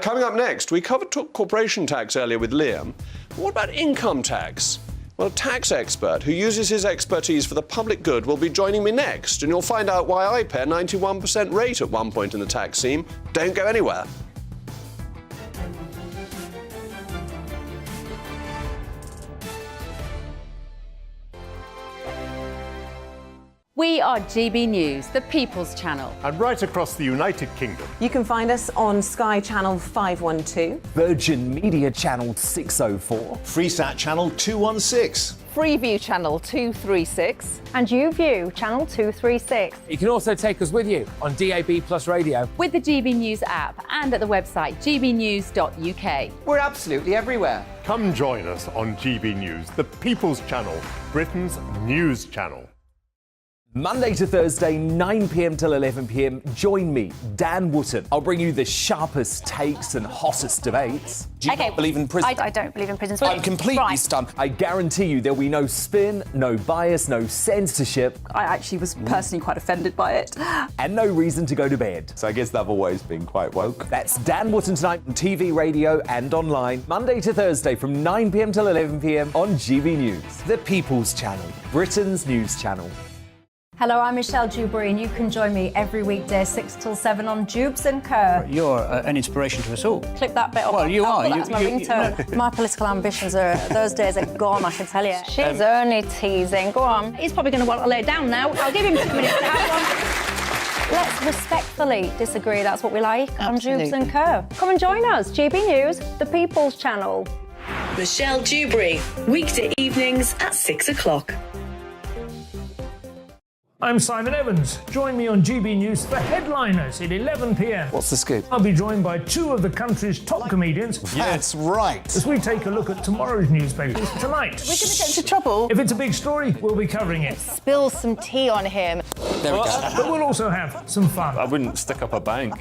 Coming up next, we covered corporation tax earlier with Liam. But what about income tax? Well, a tax expert who uses his expertise for the public good will be joining me next, and you'll find out why I pay a 91% rate at one point in the tax scheme. Don't go anywhere. We are GB News, the People's Channel. And right across the United Kingdom. You can find us on Sky Channel 512. Virgin Media Channel 604. Freesat Channel 216. Freeview Channel 236. And YouView Channel 236. You can also take us with you on DAB+ radio. With the GB News app and at the website gbnews.uk. We're absolutely everywhere. Come join us on GB News, the People's Channel, Britain's news channel. Monday to Thursday, 9 p.m. till 11 p.m. Join me, Dan Wootton. I'll bring you the sharpest takes and hottest debates. Do you not believe in prison? I don't believe in prison. I'm completely stunned. I guarantee you there'll be no spin, no bias, no censorship. I actually was personally quite offended by it. And no reason to go to bed. So I guess they've always been quite woke. That's Dan Wootton tonight on TV, radio and online. Monday to Thursday from 9 p.m. till 11 p.m. on GB News. The People's Channel, Britain's news channel. Hello, I'm Michelle Dewberry, and you can join me every weekday 6 till 7 on Jubes and Kerr. You're an inspiration to us all. Clip that bit off. Well, you are. That's my ringtone. My political ambitions those days are gone, I can tell you. She's only teasing. Go on. He's probably going to want to lay down now. I'll give him 2 minutes to have one. Let's respectfully disagree. That's what we like on Jubes and Kerr. Come and join us. GB News, the People's Channel. Michelle Dewberry, weekday evenings at 6 o'clock. I'm Simon Evans. Join me on GB News for Headliners at 11 p.m. What's the scoop? I'll be joined by two of the country's top comedians. That's right. As we take a look at tomorrow's newspapers tonight. We're going to get into trouble. If it's a big story, we'll be covering it. Spill some tea on him. There we go. But we'll also have some fun. I wouldn't stick up a bank.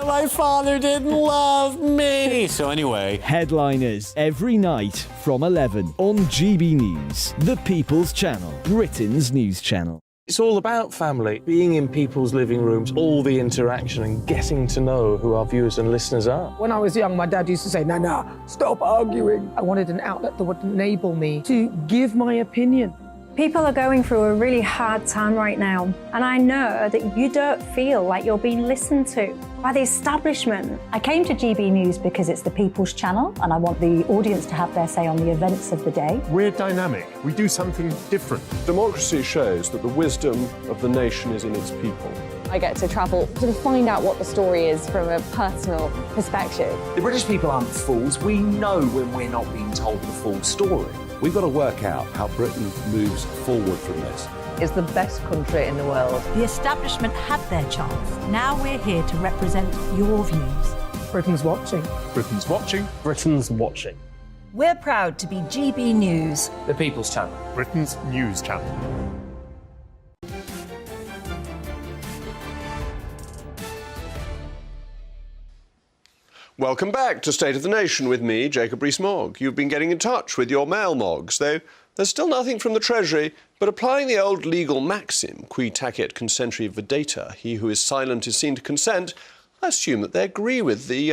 My father didn't love me. So anyway. Headliners every night from 11 on GB News, the People's Channel, Britain's news channel. It's all about family, being in people's living rooms, all the interaction and getting to know who our viewers and listeners are. When I was young, my dad used to say, Nana, stop arguing. I wanted an outlet that would enable me to give my opinion. People are going through a really hard time right now, and I know that you don't feel like you're being listened to by the establishment. I came to GB News because it's the People's Channel, and I want the audience to have their say on the events of the day. We're dynamic. We do something different. Democracy shows that the wisdom of the nation is in its people. I get to travel to find out what the story is from a personal perspective. The British people aren't fools. We know when we're not being told the full story. We've got to work out how Britain moves forward from this. It's the best country in the world. The establishment had their chance. Now we're here to represent your views. Britain's watching. Britain's watching. Britain's watching. We're proud to be GB News, The People's Channel. Britain's news channel. Welcome back to State of the Nation with me, Jacob Rees-Mogg. You've been getting in touch with your mail mogs, though there's still nothing from the Treasury, but applying the old legal maxim, qui tacet consentri vidata, he who is silent is seen to consent, I assume that they agree with the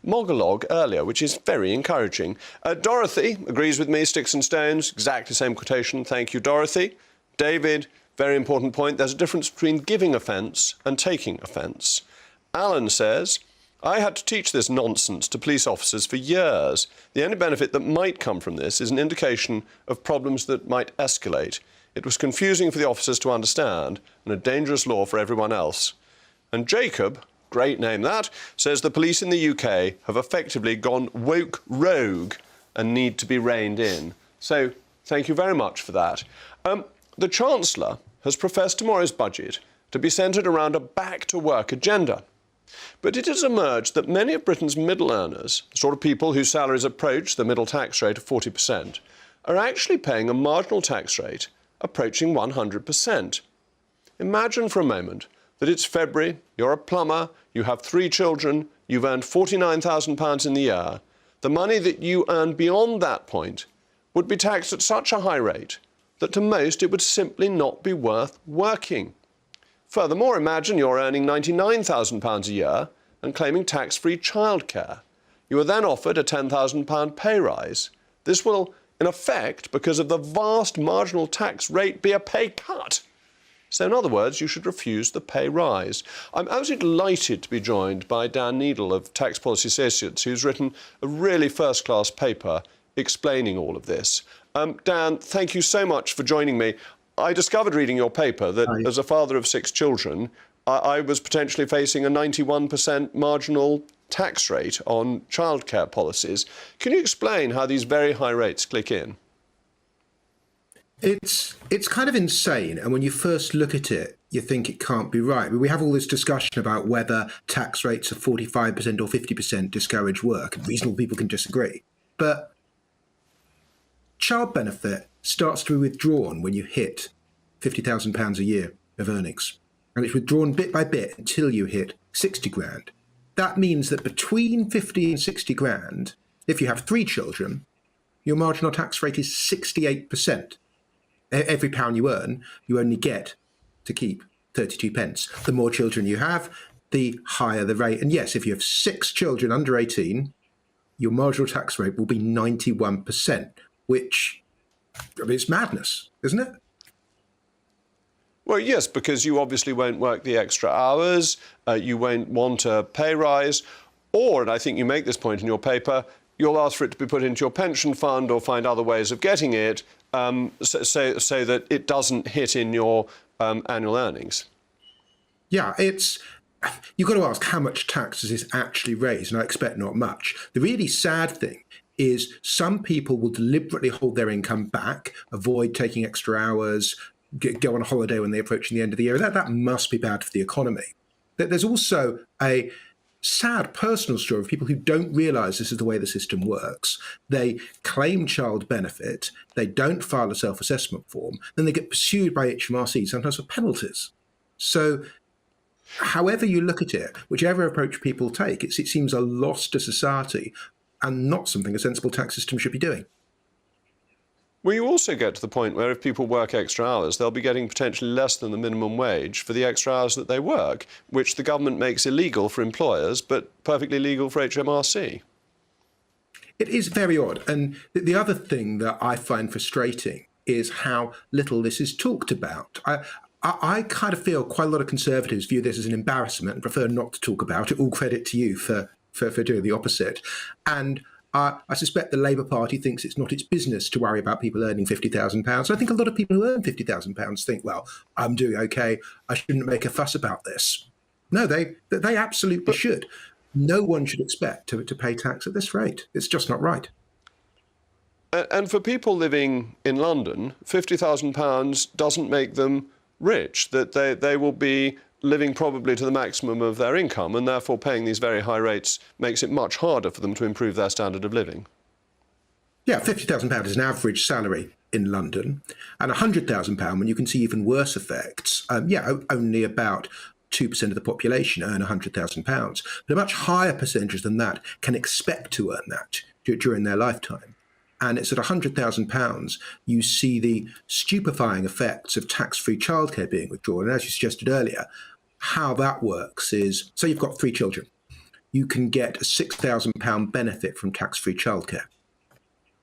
Mogolog earlier, which is very encouraging. Dorothy agrees with me, sticks and stones, exactly same quotation, thank you, Dorothy. David, very important point, there's a difference between giving offence and taking offence. Alan says, I had to teach this nonsense to police officers for years. The only benefit that might come from this is an indication of problems that might escalate. It was confusing for the officers to understand and a dangerous law for everyone else. And Jacob, great name that, says the police in the UK have effectively gone woke rogue and need to be reined in. So thank you very much for that. The Chancellor has professed tomorrow's budget to be centred around a back-to-work agenda. But it has emerged that many of Britain's middle earners, the sort of people whose salaries approach the middle tax rate of 40%, are actually paying a marginal tax rate approaching 100%. Imagine for a moment that it's February, you're a plumber, you have 3 children, you've earned £49,000 in the year. The money that you earn beyond that point would be taxed at such a high rate that to most it would simply not be worth working. Furthermore, imagine you're earning £99,000 a year and claiming tax-free childcare. You are then offered a £10,000 pay rise. This will, in effect, because of the vast marginal tax rate, be a pay cut. So, in other words, you should refuse the pay rise. I'm absolutely delighted to be joined by Dan Needle of Tax Policy Associates, who's written a really first-class paper explaining all of this. Dan, thank you so much for joining me. I discovered reading your paper that as a father of 6 children, I was potentially facing a 91% marginal tax rate on childcare policies. Can you explain how these very high rates click in? It's kind of insane, and when you first look at it, you think it can't be right. But we have all this discussion about whether tax rates of 45% or 50% discourage work, and reasonable people can disagree. But child benefit starts to be withdrawn when you hit £50,000 a year of earnings. And it's withdrawn bit by bit until you hit 60 grand. That means that between 50 and 60 grand, if you have 3 children, your marginal tax rate is 68%. Every pound you earn, you only get to keep 32 pence. The more children you have, the higher the rate. And yes, if you have 6 children under 18, your marginal tax rate will be 91%, which, I mean, it's madness, isn't it? Well, yes, because you obviously won't work the extra hours, you won't want a pay rise, or, and I think you make this point in your paper, you'll ask for it to be put into your pension fund or find other ways of getting it so that it doesn't hit in your annual earnings. Yeah, you've got to ask how much tax does this actually raise, and I expect not much. The really sad thing is some people will deliberately hold their income back, avoid taking extra hours, go on a holiday when they're approaching the end of the year. That must be bad for the economy. There's also a sad personal story of people who don't realise this is the way the system works. They claim child benefit, they don't file a self-assessment form, then they get pursued by HMRC, sometimes for penalties. So however you look at it, whichever approach people take, it seems a loss to society and not something a sensible tax system should be doing. Well, you also get to the point where if people work extra hours, they'll be getting potentially less than the minimum wage for the extra hours that they work, which the government makes illegal for employers, but perfectly legal for HMRC. It is very odd. And the other thing that I find frustrating is how little this is talked about. I kind of feel quite a lot of Conservatives view this as an embarrassment and prefer not to talk about it. All credit to you for doing the opposite. And I suspect the Labour Party thinks it's not its business to worry about people earning £50,000. I think a lot of people who earn £50,000 think, well, I'm doing OK, I shouldn't make a fuss about this. No, they absolutely should. No one should expect to pay tax at this rate. It's just not right. And for people living in London, £50,000 doesn't make them rich, that they will be living probably to the maximum of their income, and therefore paying these very high rates makes it much harder for them to improve their standard of living. Yeah, £50,000 is an average salary in London, and £100,000 when you can see even worse effects. Only about 2% of the population earn £100,000, but a much higher percentage than that can expect to earn that during their lifetime. And it's at £100,000 you see the stupefying effects of tax-free childcare being withdrawn. And as you suggested earlier, how that works is, so you've got 3 children. You can get a £6,000 benefit from tax-free childcare.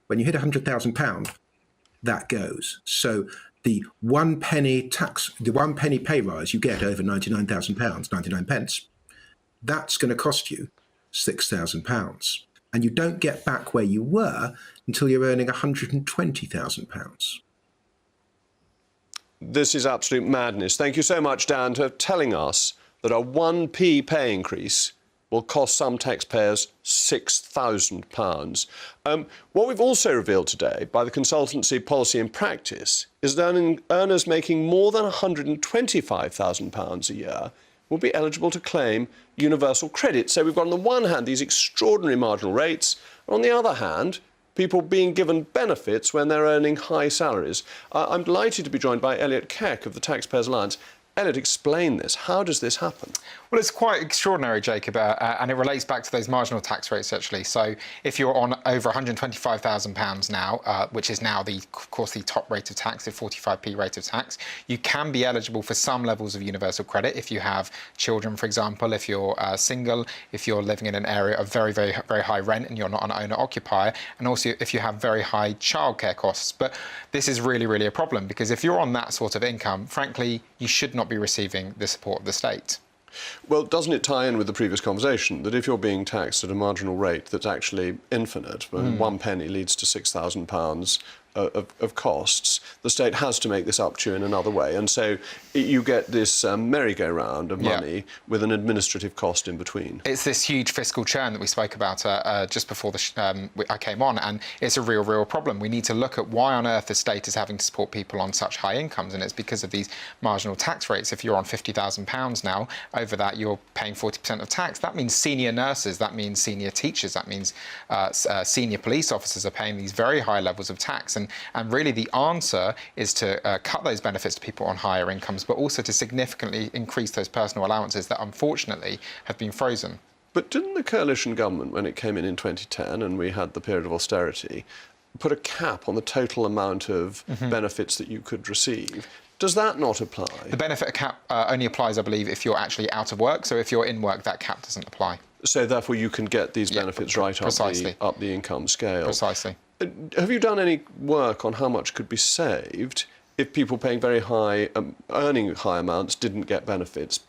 When you hit £100,000, that goes. So the 1 penny pay rise you get over £99,000, 99 pence, that's going to cost you £6,000. And you don't get back where you were until you're earning £120,000. This is absolute madness. Thank you so much, Dan, for telling us that a 1p pay increase will cost some taxpayers £6,000. What we've also revealed today by the consultancy Policy and Practice is that earners making more than £125,000 a year will be eligible to claim universal credit. So we've got on the one hand these extraordinary marginal rates, on the other hand people being given benefits when they're earning high salaries. I'm delighted to be joined by Elliot Keck of the Taxpayers Alliance. Elliot, explain this. How does this happen? Well, it's quite extraordinary, Jacob, and it relates back to those marginal tax rates, actually. So if you're on over £125,000 now, which is now, of course, the top rate of tax, the 45p rate of tax, you can be eligible for some levels of universal credit if you have children, for example, if you're single, if you're living in an area of very, very, very high rent and you're not an owner-occupier, and also if you have very high childcare costs. But this is really, really a problem, because if you're on that sort of income, frankly, you should not be receiving the support of the state. Well, doesn't it tie in with the previous conversation that if you're being taxed at a marginal rate that's actually infinite, when 1 penny leads to £6,000 of costs, the state has to make this up to you in another way. And so you get this merry-go-round of money with an administrative cost in between. It's this huge fiscal churn that we spoke about just before I came on, and it's a real problem. We need to look at why on earth the state is having to support people on such high incomes, and it's because of these marginal tax rates. If you're on £50,000 now, over that you're paying 40% of tax. That means senior nurses, that means senior teachers, that means senior police officers are paying these very high levels of tax. And really the answer is to cut those benefits to people on higher incomes, but also to significantly increase those personal allowances that unfortunately have been frozen. But didn't the coalition government, when it came in 2010 and we had the period of austerity, put a cap on the total amount of benefits that you could receive? Does that not apply? The benefit cap only applies, I believe, if you're actually out of work. So if you're in work, that cap doesn't apply. So therefore you can get these benefits right up the income scale. Precisely. Have you done any work on how much could be saved if people paying very high, earning high amounts didn't get benefits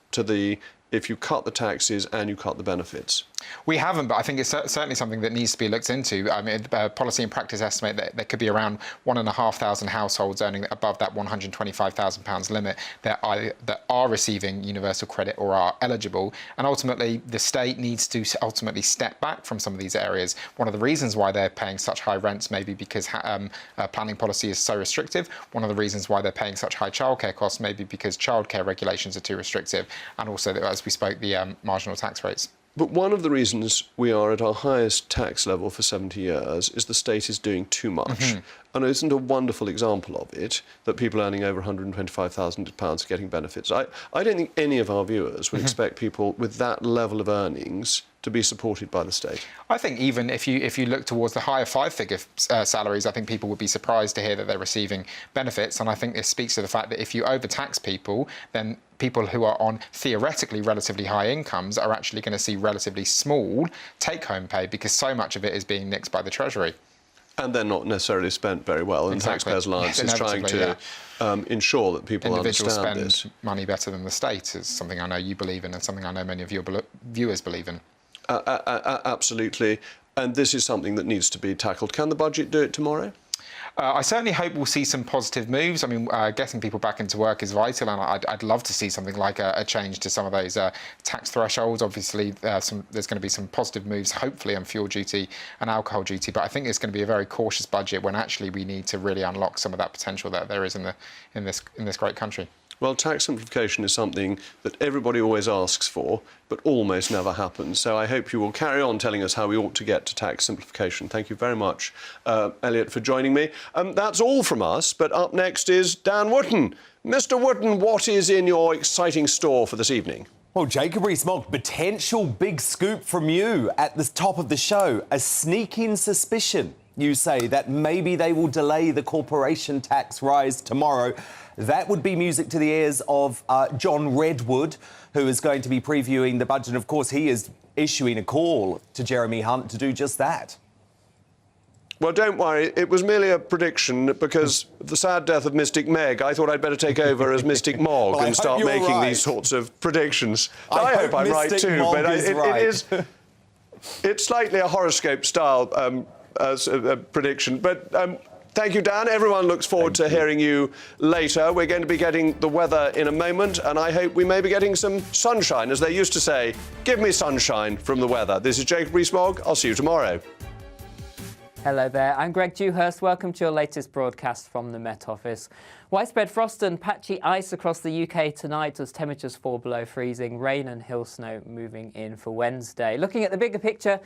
if you cut the taxes and you cut the benefits? We haven't, but I think it's certainly something that needs to be looked into. I mean, Policy and Practice estimate that there could be around 1,500 households earning above that £125,000 limit that are receiving universal credit or are eligible. And ultimately, the state needs to ultimately step back from some of these areas. One of the reasons why they're paying such high rents may be because planning policy is so restrictive. One of the reasons why they're paying such high childcare costs may be because childcare regulations are too restrictive. And also, as we spoke, the marginal tax rates. But one of the reasons we are at our highest tax level for 70 years is the state is doing too much. And isn't a wonderful example of it that people earning over £125,000 are getting benefits? I don't think any of our viewers would expect people with that level of earnings to be supported by the state. I think even if you look towards the higher five-figure salaries, I think people would be surprised to hear that they're receiving benefits. And I think this speaks to the fact that if you overtax people, then people who are on theoretically relatively high incomes are actually going to see relatively small take-home pay because so much of it is being nixed by the Treasury. And they're not necessarily spent very well. And Taxpayers Alliance is trying to ensure that people individuals understand spend this. money better than the state is something I know you believe in and something I know many of your viewers believe in. Absolutely. And this is something that needs to be tackled. Can the budget do it tomorrow? I certainly hope we'll see some positive moves. I mean, getting people back into work is vital, and I'd love to see something like a change to some of those tax thresholds. Obviously, there's going to be some positive moves, hopefully, on fuel duty and alcohol duty. But I think it's going to be a very cautious budget when actually we need to really unlock some of that potential that there is in this great country. Well, tax simplification is something that everybody always asks for, but almost never happens. So I hope you will carry on telling us how we ought to get to tax simplification. Thank you very much, Elliot, for joining me. That's all from us, but up next is Dan Wootton. Mr. Wootton, what is in your exciting store for this evening? Well, Jacob Rees-Mogg, potential big scoop from you at the top of the show. A sneaking suspicion, you say, that maybe they will delay the corporation tax rise tomorrow. That would be music to the ears of John Redwood, who is going to be previewing the budget. And of course, he is issuing a call to Jeremy Hunt to do just that. Well, don't worry, it was merely a prediction because of the sad death of Mystic Meg. I thought I'd better take over as Mystic Mogg and start making these sorts of predictions. I hope I'm right too, but it's slightly a horoscope style prediction. But thank you, Dan. Everyone looks forward to hearing you later. We're going to be getting the weather in a moment, and I hope we may be getting some sunshine. As they used to say, give me sunshine from the weather. This is Jacob Rees-Mogg. I'll see you tomorrow. Hello there, I'm Greg Dewhurst. Welcome to your latest broadcast from the Met Office. Widespread frost and patchy ice across the UK tonight as temperatures fall below freezing. Rain and hill snow moving in for Wednesday. Looking at the bigger picture,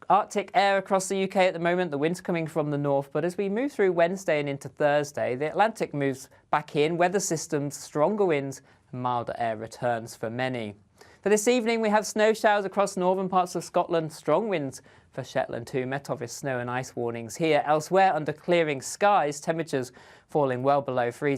Arctic air across the UK at the moment, the wind's coming from the north, but as we move through Wednesday and into Thursday, the Atlantic moves back in, weather systems, stronger winds and milder air returns for many. For this evening, we have snow showers across northern parts of Scotland, strong winds for Shetland too. Met Office snow and ice warnings here. Elsewhere, under clearing skies, temperatures falling well below freezing.